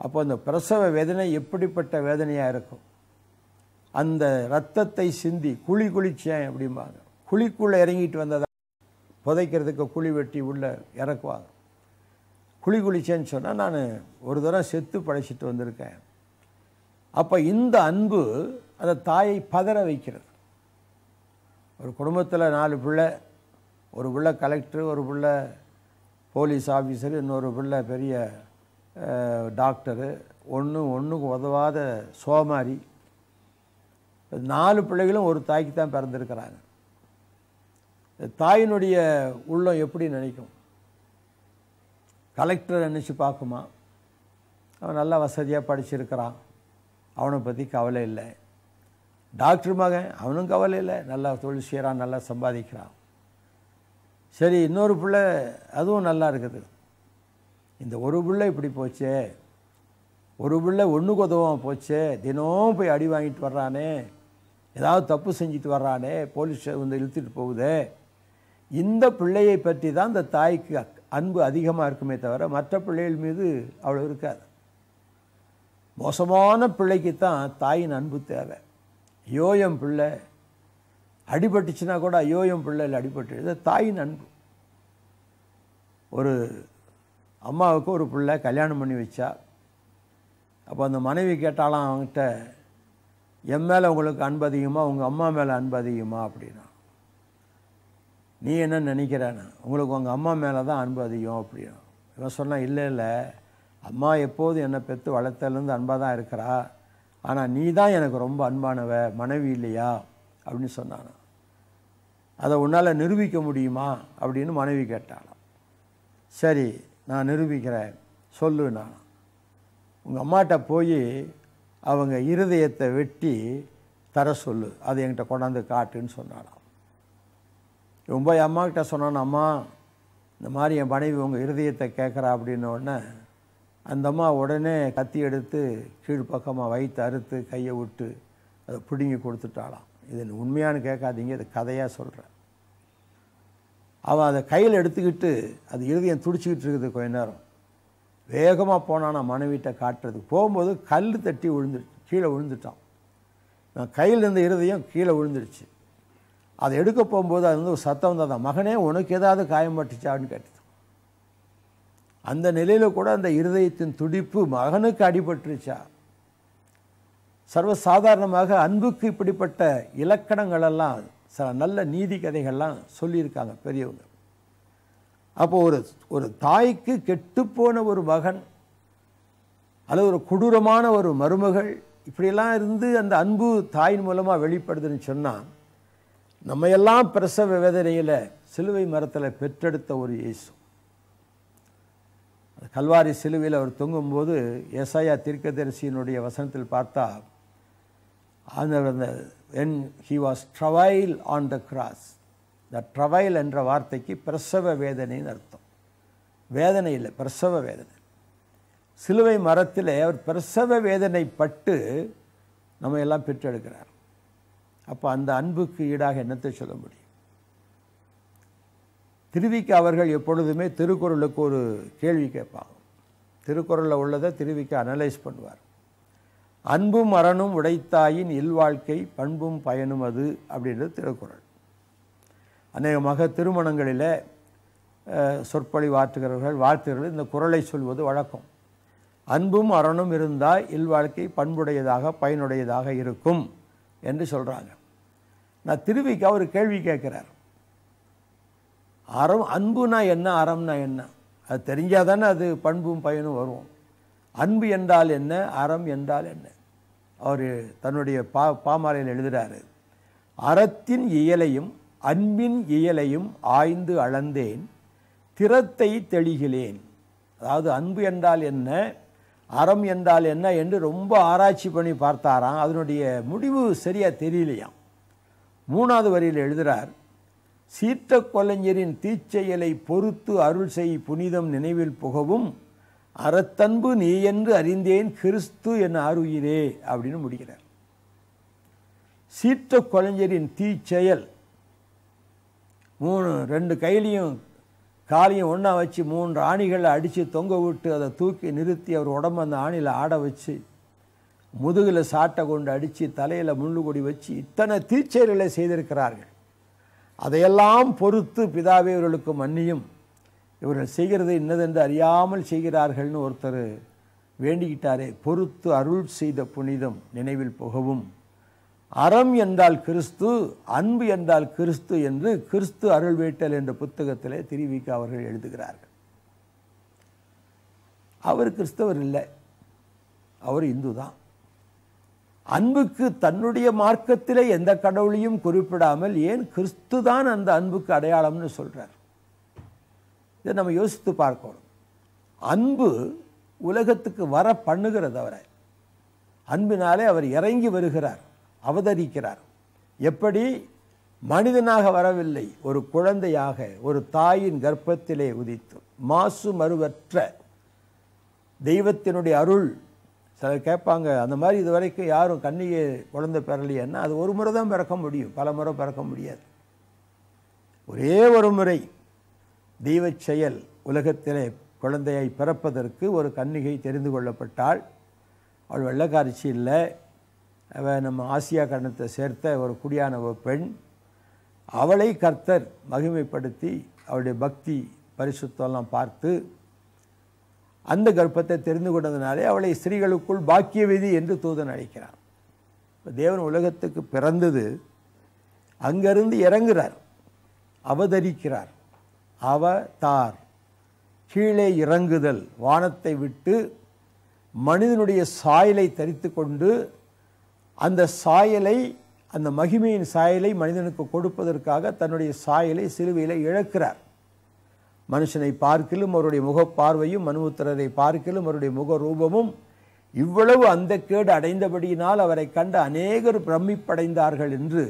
அப்போ அந்த பிரசவ வேதனை எப்படிப்பட்ட வேதனையாக இருக்கும். அந்த இரத்தத்தை சிந்தி குழி குளிச்சேன் அப்படிம்பாங்க. குழிக்குள்ளே இறங்கிட்டு வந்ததா புதைக்கிறதுக்கு குழி வெட்டி உள்ளே இறக்குவாங்க. குழி குளிச்சேன்னு சொன்னால் நான் ஒரு தடவை செத்து படைச்சிட்டு வந்திருக்கேன். அப்போ இந்த அன்பு அந்த தாயை பதற வைக்கிறது. ஒரு குடும்பத்தில் 4 பிள்ளை, ஒரு பிள்ளை கலெக்டர், ஒரு பிள்ளை போலீஸ் ஆஃபீஸர், இன்னொரு பிள்ளை பெரிய டாக்டரு, ஒன்றுக்கு உதவாத சோமாரி. 4 பிள்ளைகளும் ஒரு தாய்க்கு தான் பிறந்திருக்கிறாங்க. தாயினுடைய உள்ளம் எப்படி நினைக்கும்? கலெக்டர் நினச்சி பார்க்குமா? அவன் நல்லா வசதியாக படிச்சிருக்கிறான், அவனை பற்றி கவலை இல்லை. டாக்டர் மகன், அவனும் கவலை இல்லை, நல்லா தொழில் செய்கிறான், நல்லா சம்பாதிக்கிறான். சரி, இன்னொரு பிள்ளை அதுவும் நல்லா இருக்குது. இந்த ஒரு பிள்ளை இப்படி போச்சே, ஒரு பிள்ளை ஒன்றுக்கு உதவாமல் போச்சே, தினம் போய் அடி வாங்கிட்டு வர்றானே, ஏதாவது தப்பு செஞ்சுட்டு வர்றானே, போலீஸ் வந்து இழுத்துட்டு போகுதே. இந்த பிள்ளையை பற்றி தான் இந்த தாய்க்கு அன்பு அதிகமாக இருக்குமே தவிர மற்ற பிள்ளைகள் மீது அவ்வளோ இருக்காது. மோசமான பிள்ளைக்கு தான் தாயின் அன்பு தேவை. ஐயோயம் பிள்ளை அடிபட்டுச்சுன்னா கூட ஐயோயம் பிள்ளையில் அடிபட்டு, இது தாயின் அன்பு. ஒரு அம்மாவுக்கு ஒரு பிள்ளை கல்யாணம் பண்ணி வச்சா. அப்போ அந்த மனைவி கேட்டாலாம் அவங்ககிட்ட, என் மேலே உங்களுக்கு அன்பு அதிகமாக உங்கள் அம்மா மேலே அன்பு அதிகமா அப்படின்னா. நீ என்ன நினைக்கிறேன்னா, உங்களுக்கு உங்கள் அம்மா மேலே தான் அன்பு அதிகம் அப்படின்னா. இவன் சொன்னால், இல்லை இல்லை, அம்மா எப்போதும் என்னை பெற்று வளர்த்தலேருந்து அன்பாக தான் இருக்கிறா, ஆனால் நீ தான் எனக்கு ரொம்ப அன்பானவ, மனைவி இல்லையா அப்படின்னு சொன்னானா. அதை உன்னால் நிரூபிக்க முடியுமா அப்படின்னு மனைவி கேட்டாலாம். சரி, நான் நிரூபிக்கிறேன், சொல்லு. நான் உங்கள் அம்மாட்ட போய் அவங்க இருதயத்தை வெட்டி தர சொல்லு, அதை என்கிட்ட கொண்டாந்து காட்டுன்னு சொன்னாலாம். இவன் போய் அம்மாக்கிட்ட சொன்னான், அம்மா இந்த மாதிரி என் மனைவி உங்கள் இருதயத்தை கேட்குறா அப்படின்னோடனே அந்த அம்மா உடனே கத்தி எடுத்து கீழ்ப்பக்கமாக வயிற்று அறுத்து கையை விட்டு அதை பிடுங்கி கொடுத்துட்டாளாம். இது உண்மையானு கேட்காதீங்க, இது கதையாக சொல்கிறேன். அவன் அதை கையில் எடுத்துக்கிட்டு அது இருதயம் துடிச்சிக்கிட்டு இருக்குது. கொஞ்ச நேரம் வேகமாக போனான் மனைவிட்ட காட்டுறதுக்கு. போகும்போது கல் தட்டி கீழே விழுந்துட்டான். கையில் இருந்த இருதயம் கீழே விழுந்துருச்சு. அதை எடுக்க போகும்போது அது வந்து ஒரு சத்தம் வந்ததான், மகனே உனக்கு ஏதாவது காயம் பட்டுச்சான்னு கேட்டது. அந்த நிலையில் கூட அந்த இருதயத்தின் துடிப்பு மகனுக்கு அடிபட்டுருச்சா. சர்வசாதாரணமாக அன்புக்கு இப்படிப்பட்ட இலக்கணங்களெல்லாம் சில நல்ல நீதி கதைகள்லாம் சொல்லியிருக்காங்க பெரியவங்க. அப்போ ஒரு தாய்க்கு கெட்டுப்போன ஒரு மகன் அல்லது ஒரு கொடூரமான ஒரு மருமகள் இப்படியெல்லாம் இருந்து அந்த அன்பு தாயின் மூலமாக வெளிப்படுதுன்னு சொன்னால், நம்மையெல்லாம் பிரசவ வேதனையில் சிலுவை மரத்தில் பெற்றெடுத்த ஒரு இயேசு. கல்வாரி சிலுவையில் அவர் தொங்கும்போது ஏசாயா தீர்க்கதரிசியினுடைய வசனத்தில் பார்த்தா, அந்த when he was travail on the cross, the travail என்ற வார்த்தைக்கு பிரசவ வேதனைன்னு அர்த்தம். வேதனை இல்லை, பிரசவ வேதனை. சிலுவை மரத்தில் அவர் பிரசவ வேதனை பட்டு நம்ம எல்லாம் பெற்றெடுக்கிறார். அப்போ அந்த அன்புக்கு ஈடாக என்னத்தை சொல்ல முடியும்? திருவிக்க அவர்கள் எப்பொழுதுமே திருக்குறளுக்கு ஒரு கேள்வி கேட்பாங்க. திருக்குறளில் உள்ளதை திருவிக்க அனலைஸ் பண்ணுவார். அன்பும் அறனும் உடைத்தாயின் இல்வாழ்க்கை பண்பும் பயனும் அது அப்படின்றது திருக்குறள். அநேகமாக திருமணங்களில் சொற்பொழிவாற்றுகிறவர்கள் வாழ்த்துகிறவர்கள் இந்த குறளை சொல்வது வழக்கம். அன்பும் அறனும் இருந்தால் இல்வாழ்க்கை பண்புடையதாக பயனுடையதாக இருக்கும் என்று சொல்கிறாங்க. நான் திருவிக்கா ஒரு கேள்வி கேட்குறார். அன்புனா என்ன, அறம்னா என்ன? அது தெரிஞ்சால் தானே அது பண்பும் பயனும் வரும். அன்பு என்றால் என்ன, அறம் என்றால் என்ன? அவர் தன்னுடைய பாமாலையில் எழுதுகிறாரு. அறத்தின் இயலையும் அன்பின் இயலையும் ஆய்ந்து அளந்தேன், திறத்தை தெளிகிலேன். அதாவது அன்பு என்றால் என்ன, அறம் என்றால் என்ன என்று ரொம்ப ஆராய்ச்சி பண்ணி பார்த்தாராம். அதனுடைய முடிவு சரியாக தெரியலையாம். 3வது வரியில் எழுதுகிறார், சீற்ற கொலைஞரின் தீச்செயலை பொறுத்து அருள் செய் புனிதம் நினைவில் புகவும் அறத்தன்பு நீ என்று அறிந்தேன் கிறிஸ்து என ஆறுயிரே அப்படின்னு முடிக்கிறார். சீற்ற கொலைஞரின் தீச்செயல், 2 கையிலையும் காலையும் ஒன்றா வச்சு 3 ஆணிகளை அடித்து தொங்க விட்டு அதை தூக்கி நிறுத்தி அவர் உடம்பு அந்த ஆணியில் ஆட வச்சு முதுகில் சாட்டை கொண்டு அடித்து தலையில் முள்ளு கொடி வச்சு இத்தனை தீச்செயல்களை செய்திருக்கிறார்கள். அதையெல்லாம் பொறுத்து பிதாவே இவர்களுக்கு மன்னியும், இவர்கள் செய்கிறது இன்னதென்று அறியாமல் செய்கிறார்கள்னு ஒருத்தர் வேண்டிக்கிட்டாரே. பொறுத்து அருள் செய்த புனிதம் நினைவில் புகவும். அறம் என்றால் கிறிஸ்து, அன்பு என்றால் கிறிஸ்து என்று கிறிஸ்து அருள் வேட்டல் என்ற புத்தகத்திலே திருவிக்க அவர்கள் எழுதுகிறார்கள். அவர் கிறிஸ்தவர் இல்லை, அவர் இந்து தான். அன்புக்கு தன்னுடைய மார்க்கத்திலே எந்த கடவுளையும் குறிப்பிடாமல் ஏன் கிறிஸ்து தான் அந்த அன்புக்கு அடையாளம்னு சொல்கிறார். இதை நம்ம யோசித்து பார்க்கணும். அன்பு உலகத்துக்கு வர பண்ணுகிறது. அவரை அன்பினாலே அவர் இறங்கி வருகிறார், அவதரிக்கிறார். எப்படி? மனிதனாக வரவில்லை, ஒரு குழந்தையாக ஒரு தாயின் கர்ப்பத்திலே உதித்து மாசு மறுவற்ற தெய்வத்தினுடைய அருள். சிலர் கேட்பாங்க, அந்த மாதிரி இது வரைக்கும் யாரும் கன்னிகை குழந்தை பெறலையேன்னா அது ஒரு முறை தான் பிறக்க முடியும், பல முறை பிறக்க முடியாது. ஒரே ஒரு முறை தெய்வ செயல் உலகத்திலே குழந்தையை பிறப்பதற்கு ஒரு கன்னிகை தெரிந்து கொள்ளப்பட்டாள். அவள் வெள்ளக்காரிச்சி இல்லை, அவள் நம்ம ஆசியா கண்டத்தை சேர்த்த ஒரு குடியான ஒரு பெண். அவளை கர்த்தர் மகிமைப்படுத்தி அவளுடைய பக்தி பரிசுத்தெல்லாம் பார்த்து அந்த கர்ப்பத்தை தெரிந்து கொண்டதினாலே அவளை ஸ்திரீகளுக்குள் பாக்கியவதி என்று தூதன் அழைக்கிறான். இப்போ தேவன் உலகத்துக்கு பிறந்தது, அங்கிருந்து இறங்குகிறார், அவதரிக்கிறார். அவதார், கீழே இறங்குதல், வானத்தை விட்டு மனிதனுடைய சாயலை தரித்து கொண்டு அந்த சாயலை, அந்த மகிமையின் சாயலை மனிதனுக்கு கொடுப்பதற்காக தன்னுடைய சாயலை சிலுவையில் இழக்கிறார். மனுஷனை பார்க்கிலும் அவருடைய முகப்பார்வையும் மனுபுத்திரரை பார்க்கிலும் அவருடைய முக ரூபமும் இவ்வளவு அந்த கேடு அடைந்தபடியினால் அவரை கண்ட அநேகர் பிரமிப்படைந்தார்கள் என்று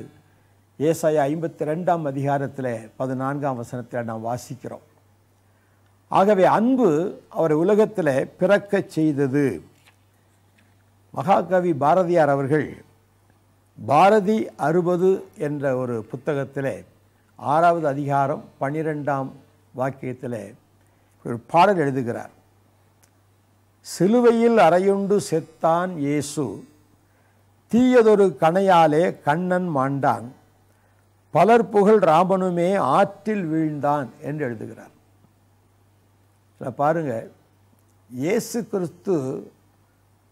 ஏசாயா 52ஆம் அதிகாரத்தில் 14ஆம் வசனத்தில் நாம் வாசிக்கிறோம். ஆகவே அன்பு அவரை உலகத்தில் பிறக்கச் செய்தது. மகாகவி பாரதியார் அவர்கள் பாரதி 60 என்ற ஒரு புத்தகத்தில் 6வது அதிகாரம் 12ஆம் வாக்கியத்தில் ஒரு பாடல் எழுதுகிறார். சிலுவையில் அறையுண்டு செத்தான் இயேசு, தீயதொரு கணையாலே கண்ணன் மாண்டான், பலர் புகழ் ராமனுமே ஆற்றில் வீழ்ந்தான் என்று எழுதுகிறார். பாருங்க, இயேசு கிறிஸ்து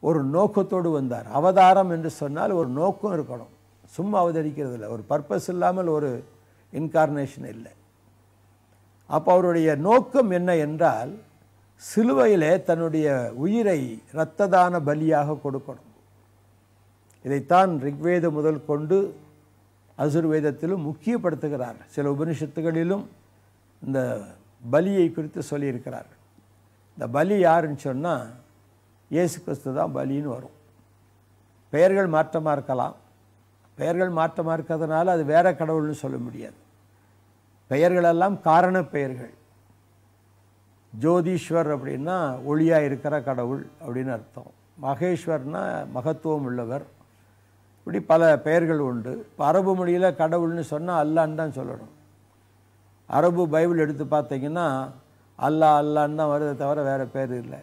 ஒரு நோக்கத்தோடு வந்தார். அவதாரம் என்று சொன்னால் ஒரு நோக்கம் இருக்கணும், சும்மா அவதரிக்கிறது இல்லை, ஒரு பர்பஸ் இல்லாமல் ஒரு இன்கார்னேஷன் இல்லை. அப்போ அவருடைய நோக்கம் என்ன என்றால் சிலுவையிலே தன்னுடைய உயிரை இரத்ததான பலியாக கொடுக்கணும். இதைத்தான் ரிக்வேத முதல் கொண்டு அசுர்வேதத்திலும் முக்கியப்படுத்துகிறார். சில உபனிஷத்துகளிலும் இந்த பலியை குறித்து சொல்லியிருக்கிறார்கள். இந்த பலி யாருன்னு சொன்னால் இயேசு கிறிஸ்து தான் பலின்னு வரும். பெயர்கள் மாற்றமாக இருக்கலாம், பெயர்கள் மாற்றமாக இருக்கிறதுனால அது வேற கடவுள்னு சொல்ல முடியாது. பெயர்களெல்லாம் காரண பெயர்கள். ஜோதீஸ்வர் அப்படின்னா ஒளியாக இருக்கிற கடவுள் அப்படின்னு அர்த்தம். மகேஸ்வர்னா மகத்துவம் உள்ளவர். இப்படி பல பெயர்கள் உண்டு. இப்போ அரபு மொழியில் கடவுள்னு சொன்னால் அல்லான்னு தான் சொல்லணும். அரபு பைபிள் எடுத்து பார்த்தீங்கன்னா அல்லாஹ் அல்லான்னு தான் வருதை தவிர வேறு பேர் இல்லை.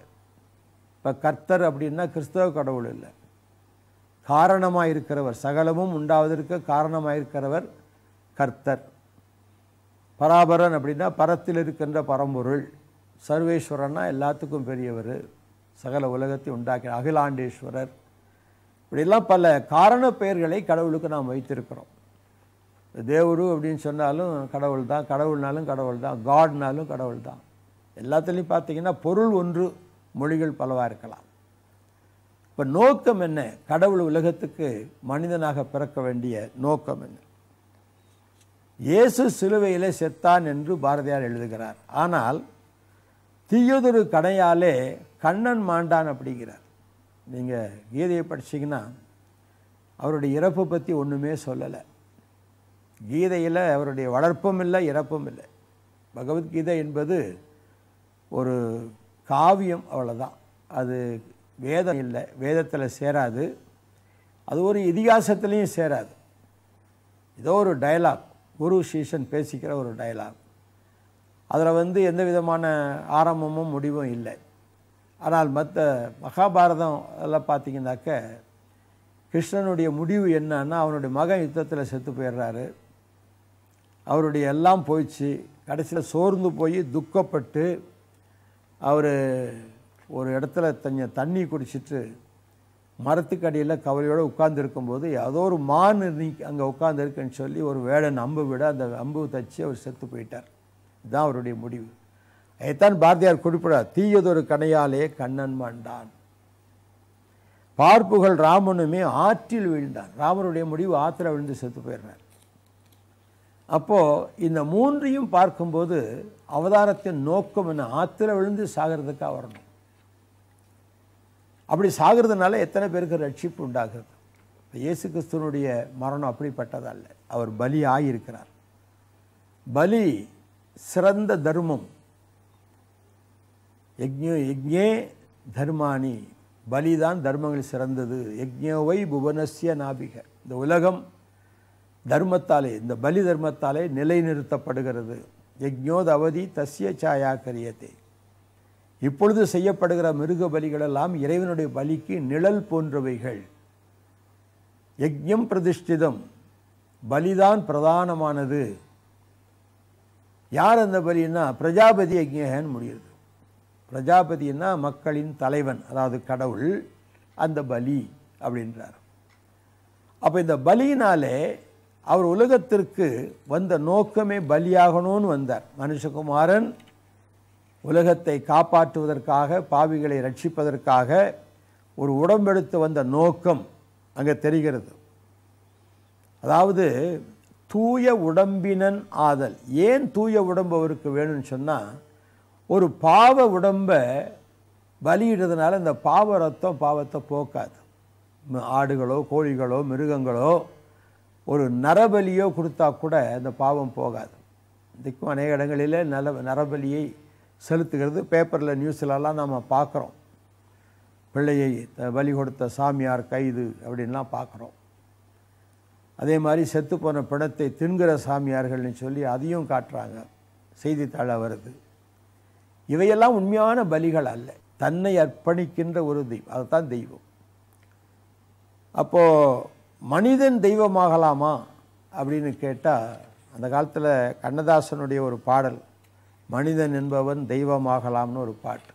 இப்போ கர்த்தர் அப்படின்னா கிறிஸ்தவ கடவுள் இல்லை, காரணமாக இருக்கிறவர், சகலமும் உண்டாவதற்கு காரணமாக இருக்கிறவர் கர்த்தர். பராபரன் அப்படின்னா பரத்தில் இருக்கின்ற பரம்பொருள். சர்வேஸ்வரன்னா எல்லாத்துக்கும் பெரியவர், சகல உலகத்தை உண்டாக்கினார், அகிலாண்டேஸ்வரர், இப்படியெல்லாம் பல காரண பெயர்களை கடவுளுக்கு நாம் வைத்திருக்கிறோம். தேவரு அப்படின்னு சொன்னாலும் கடவுள் தான், கடவுள்னாலும் கடவுள் தான், காட்னாலும் கடவுள் தான். எல்லாத்துலேயும் பார்த்தீங்கன்னா பொருள் ஒன்று, மொழிகள் பலவாக இருக்கலாம். இப்போ நோக்கம் என்ன? கடவுள் உலகத்துக்கு மனிதனாக பிறக்க வேண்டிய நோக்கம் என்ன? இயேசு சிலுவையிலே செத்தான் என்று பாரதியார் எழுதுகிறார். ஆனால் தீயதொரு கணையாலே கண்ணன் மாண்டான் அப்படிங்கிறார். நீங்கள் கீதையை படிச்சிங்கன்னா அவருடைய இறப்பை பற்றி ஒன்றுமே சொல்லலை. கீதையில் அவருடைய வளர்ப்பும் இல்லை, இறப்பும் இல்லை. பகவத்கீதை என்பது ஒரு காவியம், அவ்வளோதான். அது வேதம் இல்லை, வேதத்தில் சேராது. அது ஒரு இதிகாசத்துலேயும் சேராது. ஏதோ ஒரு டயலாக், குரு சீஷன் பேசிக்கிற ஒரு டயலாக். அதில் எந்த விதமான ஆரம்பமும் முடிவும் இல்லை. ஆனால் மற்ற மகாபாரதம் அதெல்லாம் பார்த்தீங்கன்னாக்க கிருஷ்ணனுடைய முடிவு என்னன்னா, அவனுடைய மகன் யுத்தத்தில் செத்து போயிடுறாரு, அவருடைய எல்லாம் போயிடுச்சு. கடைசியில் சோர்ந்து போய் துக்கப்பட்டு அவர் ஒரு இடத்துல தண்ணி குடிச்சிட்டு மரத்துக்கடியில் கவலையோடு உட்கார்ந்துருக்கும்போது ஏதோ ஒரு மான் அங்கே உட்கார்ந்துருக்குன்னு சொல்லி ஒரு வேடன் அம்பு விட அந்த அம்பு தச்சு அவர் செத்து போயிட்டார். இதுதான் அவருடைய முடிவு. அதைத்தான் பாரதியார் குறிப்பிடார், தீயதொரு கணையாலே கண்ணன் மாண்டான். பார்ப்புகள் ராமனுமே ஆற்றில் வீழ்ந்தான். ராமனுடைய முடிவு ஆற்றில் விழுந்து செத்து போயிடுறார். அப்போது இந்த மூன்றையும் பார்க்கும்போது அவதாரத்தின் நோக்கம் என்ன? ஆற்றில் விழுந்து சாகிறதுக்காக வரணும். அப்படி சாகிறதுனால எத்தனை பேருக்கு ரட்சிப்பு உண்டாகிறது? இயேசு கிறிஸ்துவனுடைய மரணம் அப்படிப்பட்டதல்ல. அவர் பலி ஆகியிருக்கிறார். பலி சிறந்த தர்மம். யஜ்ஞே தர்மானி, பலிதான் தர்மங்கள் சிறந்தது. யஜ்ஞோவை புவனஸ்ய நாபிக, இந்த உலகம் தர்மத்தாலே, இந்த பலி தர்மத்தாலே நிலைநிறுத்தப்படுகிறது. யஜ்ஞோத் அவதி தஸ்ய சாயா கரியதே, இப்பொழுது செய்யப்படுகிற மிருக பலிகளெல்லாம் இறைவனுடைய பலிக்கு நிழல் போன்றவைகள். யஜ்ஞம் பிரதிஷ்டிதம், பலிதான் பிரதானமானது. யார் அந்த பலின்னா? பிரஜாபதி யஜ்ஞன்னு முடியுது. பிரஜாபதினா மக்களின் தலைவன், அதாவது கடவுள். அந்த பலி அப்படின்றார். அப்போ இந்த பலியினாலே அவர் உலகத்திற்கு வந்த நோக்கமே பலியாகணும்னு வந்தார். மனுஷகுமாரன் உலகத்தை காப்பாற்றுவதற்காக, பாவிகளை ரட்சிப்பதற்காக ஒரு உடம்பெடுத்து வந்த நோக்கம் அங்கே தெரிகிறது. அதாவது தூய உடம்பினன் ஆதல். ஏன் தூய உடம்பு அவருக்கு வேணும்னு சொன்னால், ஒரு பாவ உடம்பை பலியிடுறதுனால இந்த பாவ ரத்தம் பாவத்தை போக்காது. ஆடுகளோ கோழிகளோ மிருகங்களோ ஒரு நரபலியோ கொடுத்தா கூட அந்த பாவம் போகாது. இதுக்கும் அநேக இடங்களில் நரபலியை செலுத்துகிறது. பேப்பரில் நியூஸ்லலாம் நம்ம பார்க்குறோம். பிள்ளையை பலி கொடுத்த சாமியார் கைது அப்படின்லாம் பார்க்குறோம். அதே மாதிரி செத்துப்போன பிணத்தை தின்கிற சாமியார்கள்னு சொல்லி அதையும் காட்டுறாங்க, செய்தித்தாள வருது. இவையெல்லாம் உண்மையான பலிகள் அல்ல, தன்னை அர்ப்பணிக்கின்ற ஒரு தெய்வம், அதுதான் தெய்வம். அப்போது மனிதன் தெய்வமாகலாமா அப்படின்னு கேட்டால், அந்த காலத்தில் கண்ணதாசனுடைய ஒரு பாடல், மனிதன் என்பவன் தெய்வமாகலாம்னு ஒரு பாட்டு.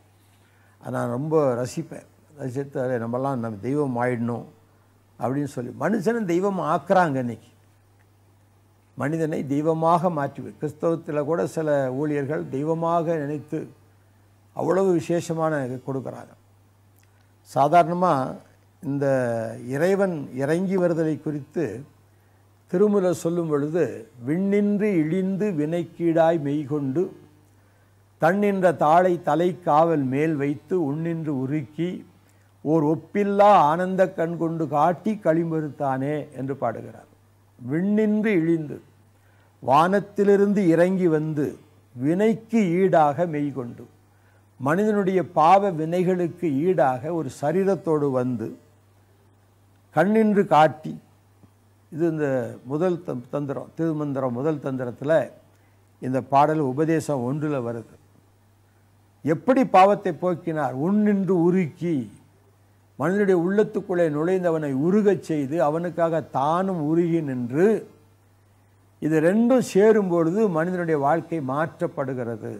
அதை நான் ரொம்ப ரசிப்பேன். ரசித்து நம்மலாம் நம்ம தெய்வம் ஆயிடணும் அப்படின்னு சொல்லி மனுஷனை தெய்வம் ஆக்குறாங்க. இன்னைக்கு மனிதனை தெய்வமாக மாற்றி, கிறிஸ்தவத்தில் கூட சில ஊழியர்கள் தெய்வமாக நினைத்து அவ்வளவு விசேஷமான கொடுக்குறாங்க. சாதாரணமாக இந்த இறைவன் இறங்கி வருதலை குறித்து திருமுறை சொல்லும் பொழுது, விண்ணின்று இழிந்து வினைக்கீடாய் மெய்கொண்டு தன்னின்ற தாளை தலை காவல் மேல் வைத்து உன்னின்று உருக்கி ஓர் ஒப்பில்லா ஆனந்த கண் கொண்டு காட்டி களிமறுத்தானே என்று பாடுகிறார். விண்ணின்று இழிந்து, வானத்திலிருந்து இறங்கி வந்து வினைக்கு ஈடாக மெய்கொண்டு, மனிதனுடைய பாவ வினைகளுக்கு ஈடாக ஒரு சரீரத்தோடு வந்து கண்ணின்று காட்டி. இது இந்த முதல் தந்திரம், திருமந்திரம் முதல் தந்திரத்தில் இந்த பாடல் உபதேசம் 1 வருது. எப்படி பாவத்தை போக்கினார்? உன்னின்று உருக்கி, மனிதனுடைய உள்ளத்துக்குள்ளே நுழைந்தவனை உருகச் செய்து அவனுக்காக தானும் உருகி நின்று. இது ரெண்டும் சேரும்பொழுது மனிதனுடைய வாழ்க்கை மாற்றப்படுகிறது.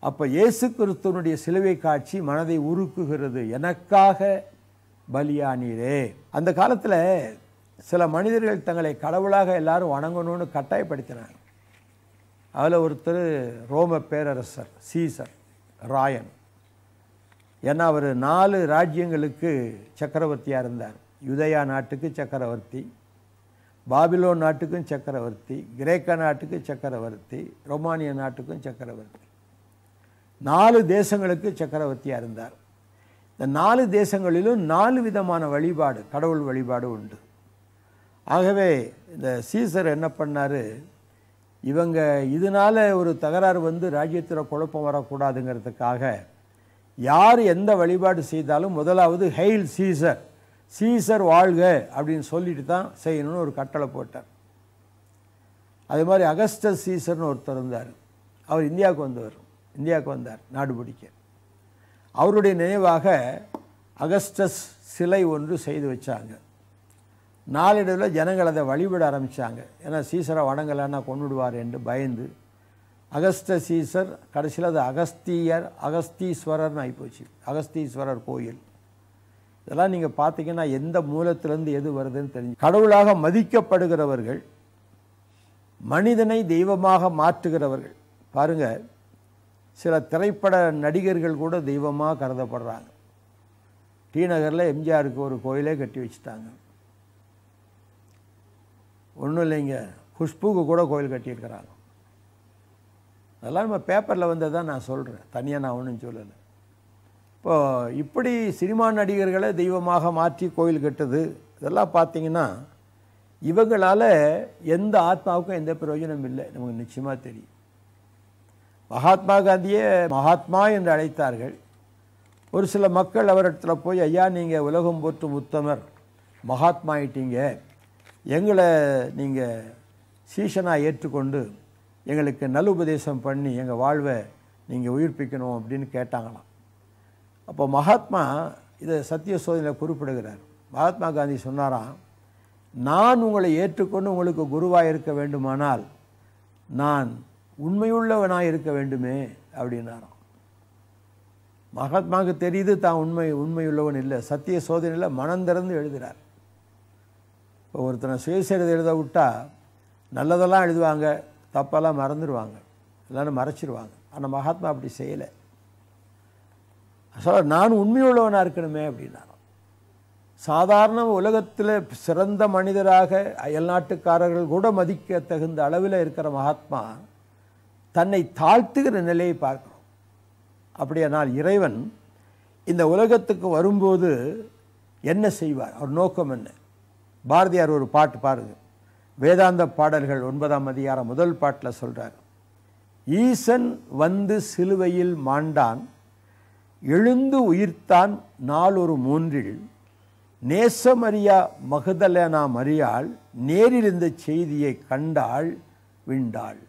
அப்போ இயேசு கிறிஸ்துவனுடைய சிலுவை காட்சி மனதை உருக்குகிறது. எனக்காக பலியானீரே. அந்த காலத்தில் சில மனிதர்கள் தங்களை கடவுளாக எல்லாரும் வணங்கணும்னு கட்டாயப்படுத்தினாங்க. அதில் ஒருத்தர் ரோம பேரரசர் சீசர் ராயன். ஏன்னா அவர் 4 ராஜ்யங்களுக்கு சக்கரவர்த்தியாக இருந்தார். யுதயா நாட்டுக்கு சக்கரவர்த்தி, பாபிலோன் நாட்டுக்கும் சக்கரவர்த்தி, கிரேக்க நாட்டுக்கு சக்கரவர்த்தி, ரொமானிய நாட்டுக்கும் சக்கரவர்த்தி. 4 தேசங்களுக்கு சக்கரவர்த்தியாக இருந்தார். இந்த 4 தேசங்களிலும் 4 விதமான வழிபாடு, கடவுள் வழிபாடு உண்டு. ஆகவே இந்த சீசர் என்ன பண்ணார், இவங்க இதனால் ஒரு தகராறு வந்து ராஜ்யத்தில் குழப்பம் வரக்கூடாதுங்கிறதுக்காக யார் எந்த வழிபாடு செய்தாலும் முதலாவது ஹெயில் சீசர், சீசர் வாழ்க அப்படின்னு சொல்லிட்டு தான் செய்யணும்னு ஒரு கட்டளை போட்டார். அது மாதிரி அகஸ்டஸ் சீசர்னு ஒருத்தர் இருந்தார். அவர் இந்தியாவுக்கு வந்தார் நாடு பிடிக்க. அவருடைய நினைவாக அகஸ்டஸ் சிலை ஒன்று செய்து வச்சாங்க. நாளடைவில் ஜனங்கள் அதை வழிபட ஆரம்பித்தாங்க. ஏன்னா சீசரை வணங்கலைன்னா கொண்டுடுவார் என்று பயந்து அகஸ்டஸ் சீசர் கடைசியில் அது அகஸ்தீஸ்வரர்னு ஆகிப்போச்சு. அகஸ்தீஸ்வரர் கோயில். இதெல்லாம் நீங்கள் பார்த்தீங்கன்னா எந்த மூலத்திலேருந்து எது வருதுன்னு தெரிஞ்சு. கடவுளாக மதிக்கப்படுகிறவர்கள், மனிதனை தெய்வமாக மாற்றுகிறவர்கள். பாருங்கள், சில திரைப்பட நடிகர்கள் கூட தெய்வமாக கருதப்படுறாங்க. டி நகரில் எம்ஜிஆருக்கு ஒரு கோயிலே கட்டி வச்சுட்டாங்க. ஒன்றும் இல்லைங்க, குஷ்புக்கு கூட கோயில் கட்டியிருக்கிறாங்க. அதெல்லாம் நம்ம பேப்பரில் வந்ததான் நான் சொல்கிறேன், தனியாக நான் ஒன்றும் சொல்லலை. இப்போது இப்படி சினிமா நடிகர்களை தெய்வமாக மாற்றி கோயில் கட்டுது, இதெல்லாம் பார்த்தீங்கன்னா இவங்களால் எந்த ஆத்மாவுக்கும் எந்த பிரயோஜனம் இல்லை, நமக்கு நிச்சயமாக தெரியும். மகாத்மா காந்தியே மகாத்மா என்று அழைத்தார்கள். ஒரு சில மக்கள் அவரிடத்துல போய், ஐயா நீங்கள் உலகம் போற்றும் உத்தமர், மகாத்மா ஆயிட்டீங்க, எங்களை நீங்கள் சீஷனாக ஏற்றுக்கொண்டு எங்களுக்கு நல்லுபதேசம் பண்ணி எங்கள் வாழ்வை நீங்கள் உயிர்ப்பிக்கணும் அப்படின்னு கேட்டாங்களாம். அப்போ மகாத்மா இதை சத்திய சோதனையில் குறிப்பிடுகிறார். மகாத்மா காந்தி சொன்னாராம், நான் உங்களை ஏற்றுக்கொண்டு உங்களுக்கு குருவாக இருக்க வேண்டுமானால் நான் உண்மையுள்ளவனாக இருக்க வேண்டுமே அப்படின்னாராம். மகாத்மாவுக்கு தெரியுது தான் உண்மையுள்ளவன் இல்லை. சத்திய சோதனையில் மனம் திறந்து எழுதுகிறார். இப்போ ஒருத்தனை சுயசரிதை எழுத விட்டால் நல்லதெல்லாம் எழுதுவாங்க, தப்பெல்லாம் மறந்துடுவாங்க, எல்லாரும் மறைச்சிடுவாங்க. ஆனால் மகாத்மா அப்படி செய்யலை. சொல்ல நான் உண்மையுள்ளவனாக இருக்கணுமே அப்படின்னாராம். சாதாரண உலகத்தில் சிறந்த மனிதராக அயல்நாட்டுக்காரர்கள் கூட மதிக்க தகுந்த அளவில் இருக்கிற மகாத்மா தன்னை தாழ்த்துகிற நிலையை பார்க்கிறோம். அப்படியானால் இறைவன் இந்த உலகத்துக்கு வரும்போது என்ன செய்வார், அவர் நோக்கம் என்ன? பாரதியார் ஒரு பாட்டு பாருங்கள், வேதாந்த பாடல்கள் 9ஆம் அதிகாரம் 1 பாட்டில் சொல்கிறார், ஈசன் வந்து சிலுவையில் மாண்டான், எழுந்து உயிர்த்தான் நாளொரு 3 நேசமரியா மகதலேனா மரியாள் நேரில் இந்த செய்தியை கண்டாள் விண்டாள்.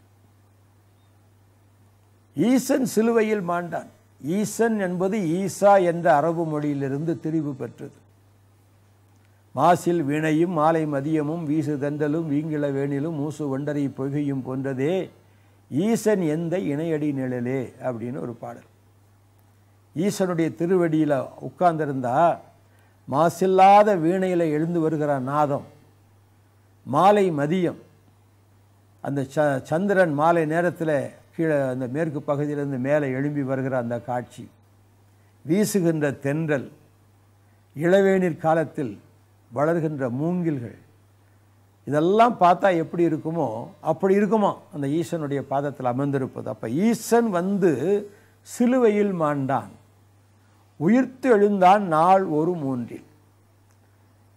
ஈசன் சிலுவையில் மாண்டான். ஈசன் என்பது ஈசா என்ற அரபு மொழியிலிருந்து திரிவு பெற்றது. மாசில் வீணையும் மாலை மதியமும் வீசு தென்றலும் வீங்கிள வேணிலும் மூசு ஒண்டரை பொய்கையும் போன்றதே ஈசன் எந்த இணையடி நிழலே அப்படின்னு ஒரு பாடல். ஈசனுடைய திருவடியில் உட்கார்ந்திருந்தா மாசில்லாத வீணையில் எழுந்து வருகிற நாதம், மாலை மதியம் அந்த சந்திரன் மாலை நேரத்தில் கீழே அந்த மேற்கு பகுதியிலிருந்து மேலே எழும்பி வருகிற அந்த காட்சி, வீசுகின்ற தென்றல், இளவேநீர் காலத்தில் வளர்கின்ற மூங்கில்கள், இதெல்லாம் பார்த்தா எப்படி இருக்குமோ அப்படி இருக்குமா அந்த ஈசனுடைய பாதத்தில் அமர்ந்திருப்பது. அப்போ ஈசன் வந்து சிலுவையில் மாண்டான், உயிர்த்து எழுந்தான் நாள் ஒரு 3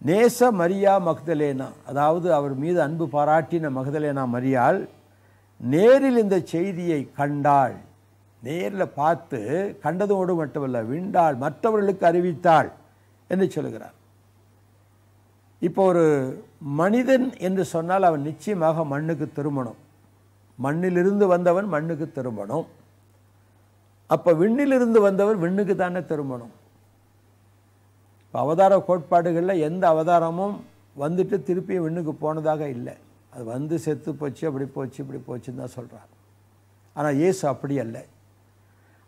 நேச மரியா மகதலேனா, அதாவது அவர் மீது அன்பு பாராட்டின மகதலேனா மரியாள் நேரில் இந்த செய்தியை கண்டாள். நேரில் பார்த்து கண்டதோடு மட்டுமல்ல, விண்டாள், மற்றவர்களுக்கு அறிவித்தாள் என்று சொல்கிறார். இப்போ ஒரு மனிதன் என்று சொன்னால் அவன் நிச்சயமாக மண்ணுக்கு திரும்பணும். மண்ணிலிருந்து வந்தவன் மண்ணுக்கு திரும்பணும். அப்போ விண்ணிலிருந்து வந்தவர் விண்ணுக்கு தானே திரும்பணும். இப்போ அவதார கோட்பாடுகளில் எந்த அவதாரமும் வந்துட்டு திருப்பி விண்ணுக்கு போனதாக இல்லை. அது வந்து செத்து போச்சு, அப்படி போச்சு, இப்படி போச்சுன்னு தான் சொல்கிறார். ஆனால் இயேசு அப்படி அல்ல.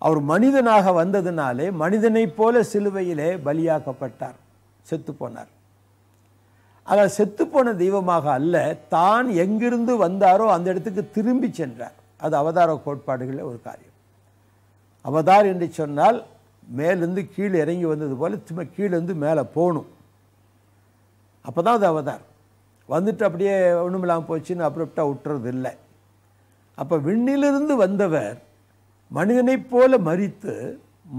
அவர் மனிதனாக வந்ததினாலே மனிதனைப் போல சிலுவையிலே பலியாக்கப்பட்டார், செத்து போனார். ஆனால் செத்துப்போன தெய்வமாக அல்ல, தான் எங்கிருந்து வந்தாரோ அந்த இடத்துக்கு திரும்பி சென்றார். அது அவதார கோட்பாடுகளில் ஒரு காரியம். அவதார் என்று சொன்னால் மேலிருந்து கீழே இறங்கி வந்தது போல சும்மா கீழேருந்து மேலே போகணும். அப்போ தான் அது அவதார். வந்துட்டு அப்படியே ஒன்றும் இல்லாமல் போச்சுன்னு அப்புறப்பட்டா விட்டுறது இல்லை. அப்போ விண்ணிலிருந்து வந்தவர் மனிதனைப் போல மரித்து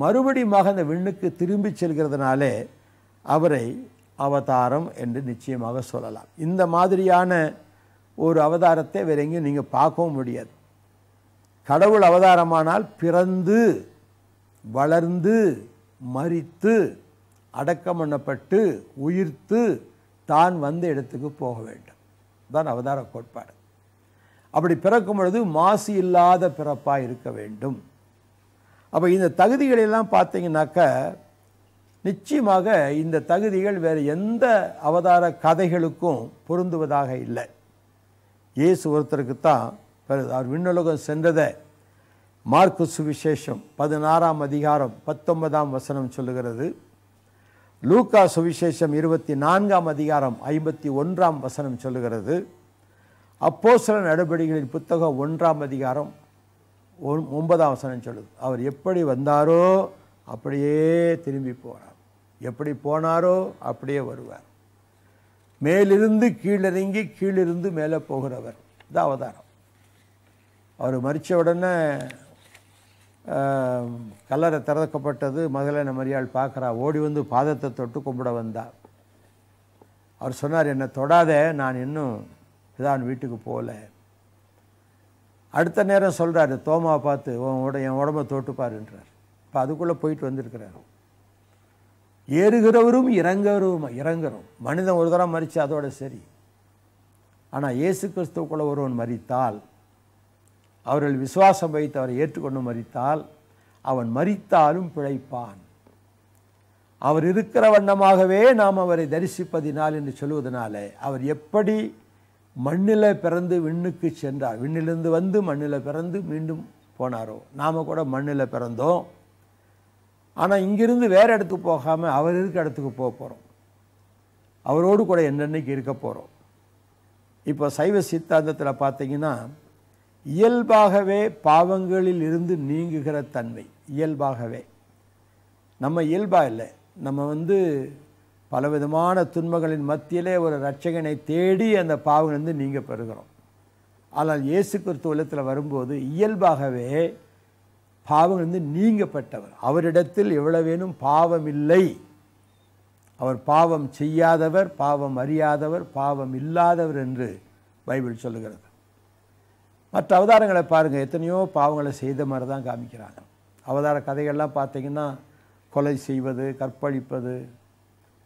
மறுபடியும் அந்த விண்ணுக்கு திரும்பி செல்கிறதுனாலே அவரை அவதாரம் என்று நிச்சயமாக சொல்லலாம். இந்த மாதிரியான ஒரு அவதாரத்தை வேற எங்கேயும் நீங்கள் பார்க்கவும் முடியாது. கடவுள் அவதாரமானால் பிறந்து வளர்ந்து மரித்து அடக்கம் பண்ணப்பட்டு உயிர்த்து தான் வந்த இடத்துக்கு போக வேண்டும். தான் அவதார கோட்பாடு. அப்படி பிறக்கும் பொழுது மாசு இல்லாத பிறப்பாக இருக்க வேண்டும். அப்போ இந்த தகுதிகளெல்லாம் பார்த்தீங்கன்னாக்கா நிச்சயமாக இந்த தகுதிகள் வேறு எந்த அவதார கதைகளுக்கும் பொருந்துவதாக இல்லை. இயேசு ஒருத்தருக்குத்தான் அவர் விண்ணுலகம் சென்றதை மார்க்கு சுவிசேஷம் 16ஆம் அதிகாரம் 19ஆம் வசனம் சொல்லுகிறது. லூக்கா சுவிசேஷம் 24ஆம் அதிகாரம் 51ஆம் வசனம் சொல்லுகிறது. அப்போஸ்தலர் நடபடிகளின் புத்தகம் 1ஆம் அதிகாரம் 9ஆம் வசனம் சொல்லுது. அவர் எப்படி வந்தாரோ அப்படியே திரும்பி போனார், எப்படி போனாரோ அப்படியே வருவார். மேலிருந்து கீழிறங்கி கீழிருந்து மேலே போகிறவர். இது அவதாரம். அவர் மரித்த உடனே கல்லறை திறக்கப்பட்டது. மகள மரியாள் பார்க்குறா, ஓடி வந்து பாதத்தை தொட்டு கும்பிட வந்தார். அவர் சொன்னார், என்னை தொடாத, நான் இன்னும் இதான் வீட்டுக்கு போகல. அடுத்த நேரம் சொல்கிறாரு, தோமாவை பார்த்து என் உடம்பை தொட்டுப்பாருன்றார். இப்போ அதுக்குள்ளே போயிட்டு வந்திருக்கிறார். ஏறுகிறவரும் இறங்குறோம். மனிதன் ஒரு தரம் மரித்து அதோட சரி. ஆனால் இயேசு கிறிஸ்துவுக்குள்ள ஒருவன் மரித்தால், அவர்கள் விசுவாசம் வைத்து அவரை ஏற்றுக்கொண்டு மரித்தால், அவன் மரித்தாலும் பிழைப்பான். அவர் இருக்கிற வண்ணமாகவே நாம் அவரை தரிசிப்பதினால் என்று சொல்லுவதனால அவர் எப்படி மண்ணில் பிறந்து விண்ணுக்கு சென்றார், விண்ணிலிருந்து வந்து மண்ணில் பிறந்து மீண்டும் போனாரோ, நாம் கூட மண்ணில் பிறந்தோம். ஆனால் இங்கிருந்து வேறு இடத்துக்கு போகாமல் அவர் இருக்கிற இடத்துக்கு போக போகிறோம். அவரோடு கூட என்னென்னைக்கு இருக்க போகிறோம். இப்போ சைவ சித்தாந்தத்தில் பார்த்தீங்கன்னா இயல்பாகவே பாவங்களில் இருந்து நீங்குகிற தன்மை. இயல்பாகவே நம்ம இயல்பாக இல்லை, நம்ம பலவிதமான துன்பங்களின் மத்தியிலே ஒரு இரட்சகனை தேடி அந்த பாவங்களிலிருந்து நீங்க பெறுகிறோம். ஆனால் இயேசு கிறிஸ்து உலகத்தில் வரும்போது இயல்பாகவே பாவங்களிலிருந்து நீங்கப்பட்டவர். அவரிடத்தில் எவ்வளவேனும் பாவம் இல்லை. அவர் பாவம் செய்யாதவர், பாவம் அறியாதவர், பாவம் இல்லாதவர் என்று பைபிள் சொல்லுகிறது. மற்ற அவதாரங்களை பாருங்கள், எத்தனையோ பாவங்களை செய்த மாதிரி தான் காமிக்கிறாங்க. அவதார கதைகள்லாம் பார்த்தீங்கன்னா கொலை செய்வது, கற்பழிப்பது,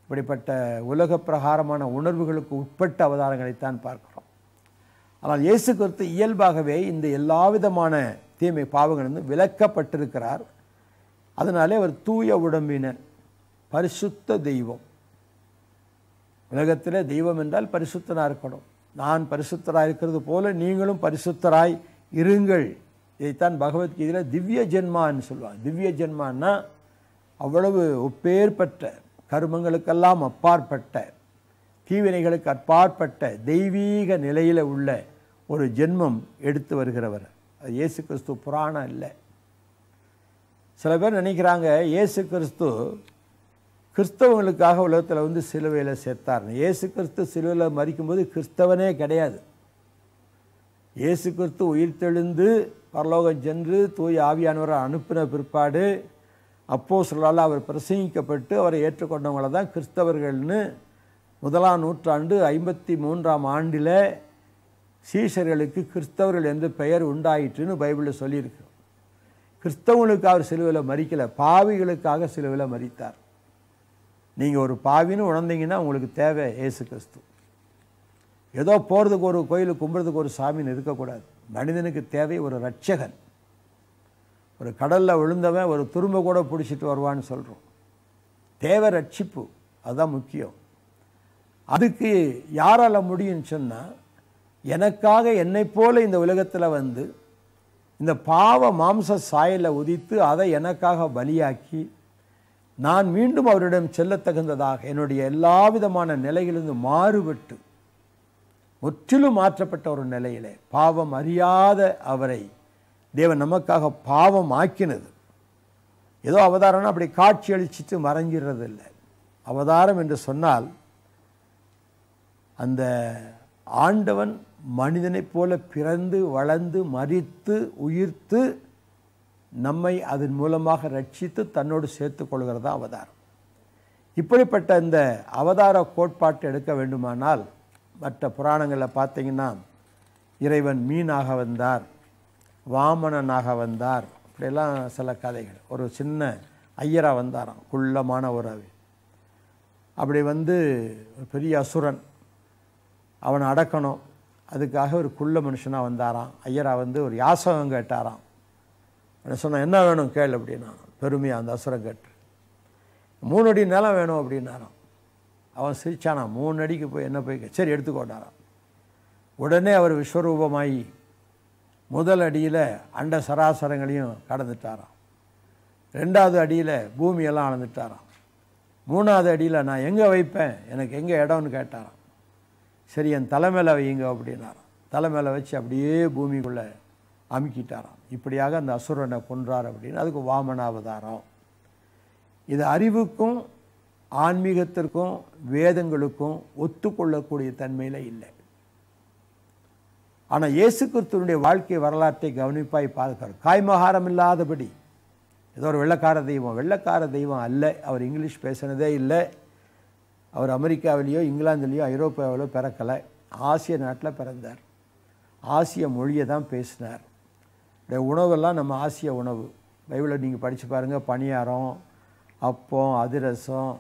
இப்படிப்பட்ட உலக பிரகாரமான உணர்வுகளுக்கு உட்பட்ட அவதாரங்களைத்தான் பார்க்கிறோம். ஆனால் இயேசு கிறிஸ்து இயல்பாகவே இந்த எல்லா விதமான தீமை பாவங்களிலிருந்து விலக்கப்பட்டிருக்கிறார். அதனாலே அவர் தூய உடம்பினர், பரிசுத்த தெய்வம். உலகத்தில் தெய்வம் என்றால் பரிசுத்தனாக இருக்கணும். நான் பரிசுத்தராக இருக்கிறது போல நீங்களும் பரிசுத்தராய் இருங்கள். இதைத்தான் பகவத்கீதையில் திவ்ய ஜென்மான்னு சொல்லுவாங்க. திவ்ய ஜென்மான்னா அவ்வளவு ஒப்பேற்பட்ட கர்மங்களுக்கெல்லாம் அப்பாற்பட்ட, தீவினைகளுக்கு அப்பாற்பட்ட தெய்வீக நிலையில் உள்ள ஒரு ஜென்மம் எடுத்து வருகிறவர். அது இயேசு கிறிஸ்து புராணம் இல்லை. சில பேர் நினைக்கிறாங்க இயேசு கிறிஸ்து கிறிஸ்தவங்களுக்காக உலகத்தில் சிலுவையில் சேர்த்தார். இயேசு கிறிஸ்து சிலுவையில் மரிக்கும்போது கிறிஸ்தவனே கிடையாது. இயேசு கிறிஸ்து உயிர்த்தெழுந்து பரலோகம் சென்று தூய ஆவியானவரை அனுப்பின பிற்பாடு அப்போஸ்தலரால் அவர் பிரசங்கிக்கப்பட்டு அவரை ஏற்றுக்கொண்டவங்கள தான் கிறிஸ்தவர்கள்னு 1ஆம் நூற்றாண்டு 53ஆம் ஆண்டில் சீஷர்களுக்கு கிறிஸ்தவர்கள் என்று பெயர் உண்டாயிற்றுன்னு பைபிளில் சொல்லியிருக்கு. கிறிஸ்தவங்களுக்கு அவர் சிலுவையில் மரிக்கலை, பாவிகளுக்காக சிலுவையில் மரித்தார். நீங்கள் ஒரு பாவின்னு உணர்ந்தீங்கன்னா உங்களுக்கு தேவை இயேசு கிறிஸ்து. ஏதோ போகிறதுக்கு ஒரு கோயிலுக்கு கும்பிட்றதுக்கு ஒரு சாமின்னு இருக்கக்கூடாது. மனிதனுக்கு தேவை ஒரு இரட்சகன். ஒரு கடலில் விழுந்தவன் ஒரு துரும்ப கூட பிடிச்சிட்டு வருவான்னு சொல்கிறோம். தேவை ரட்சிப்பு, அதுதான் முக்கியம். அதுக்கு யாரால் முடியும்னு சொன்னால், எனக்காக என்னை போல இந்த உலகத்தில் இந்த பாவ மாம்ச சாயலை உதித்து அதை எனக்காக பலியாக்கி நான் மீண்டும் அவரிடம் செல்லத்தகுந்ததாக என்னுடைய எல்லா விதமான நிலைகளிலிருந்து மாறுபட்டு முற்றிலும் மாற்றப்பட்ட ஒரு நிலையிலே பாவம் அறியாத அவரை தேவன் நமக்காக பாவம் ஆக்கினது. ஏதோ அவதாரம்னா அப்படி காட்சி அளிச்சிட்டு மறைஞ்சிடுறது இல்லை. அவதாரம் என்று சொன்னால் அந்த ஆண்டவன் மனிதனைப் போல பிறந்து வளர்ந்து மரித்து உயிர்த்து நம்மை அதன் மூலமாக ரட்சித்து தன்னோடு சேர்த்து கொள்கிறதா அவதாரம். இப்படிப்பட்ட இந்த அவதார கோட்பாட்டை எடுக்க வேண்டுமானால் மற்ற புராணங்களில் பார்த்தீங்கன்னா இறைவன் மீனாக வந்தார், வாமனனாக வந்தார், அப்படியெல்லாம் சில கதைகள். ஒரு சின்ன ஐயரா வந்தாராம், குள்ளமான ஒரு அப்படி வந்து ஒரு பெரிய அசுரன், அவனை அடக்கணும், அதுக்காக ஒரு குள்ள மனுஷனாக வந்தாராம். ஐயரா வந்து ஒரு யாசகம் கேட்டாராம். சொன்னால் என்ன வேணும் கேள் அப்படின்னா பெருமையாக அந்த அசுரம் கேட்டு 3 அடி நிலம் வேணும் அப்படின்னாராம். அவன் சிரிச்சானா, 3 அடிக்கு போய் என்ன போய் சரி எடுத்துக்கொண்டாராம். உடனே அவர் விஸ்வரூபமாகி முதல் அடியில் அண்ட சராசரங்களையும் கடந்துட்டாராம். 2வது அடியில் பூமியெல்லாம் அளந்துட்டாராம். 3வது அடியில் நான் எங்கே வைப்பேன், எனக்கு எங்கே இடம்னு கேட்டாராம். சரி என் தலைமையில் வையுங்க அப்படின்னாராம். தலைமையில் வச்சு அப்படியே பூமிக்குள்ளே அமுக்கிட்டாராம். இப்படியாக அந்த அசுரனை கொன்றார் அப்படின்னு அதுக்கு வாமனாவதாரம். இது அறிவுக்கும் ஆன்மீகத்திற்கும் வேதங்களுக்கும் ஒத்துக்கொள்ளக்கூடிய தன்மையில் இல்லை. ஆனால் இயேசு கிறிஸ்துவினுடைய வாழ்க்கை வரலாற்றை கவனிப்பாய் பார்க்கிறார். காய்மகாரம் இல்லாதபடி ஏதோ ஒரு வெள்ளைக்கார தெய்வம் அல்ல. அவர் இங்கிலீஷ் பேசினதே இல்லை. அவர் அமெரிக்காவிலேயோ இங்கிலாந்துலேயோ ஐரோப்பாவிலோ பிறக்கலை. ஆசிய நாட்டில் பிறந்தார். ஆசிய மொழியை தான் பேசினார். உணவெல்லாம் நம்ம ஆசிய உணவு. பைபிளை நீங்கள் படித்து பாருங்கள். பணியாரம், அப்பம், அதிரசம்,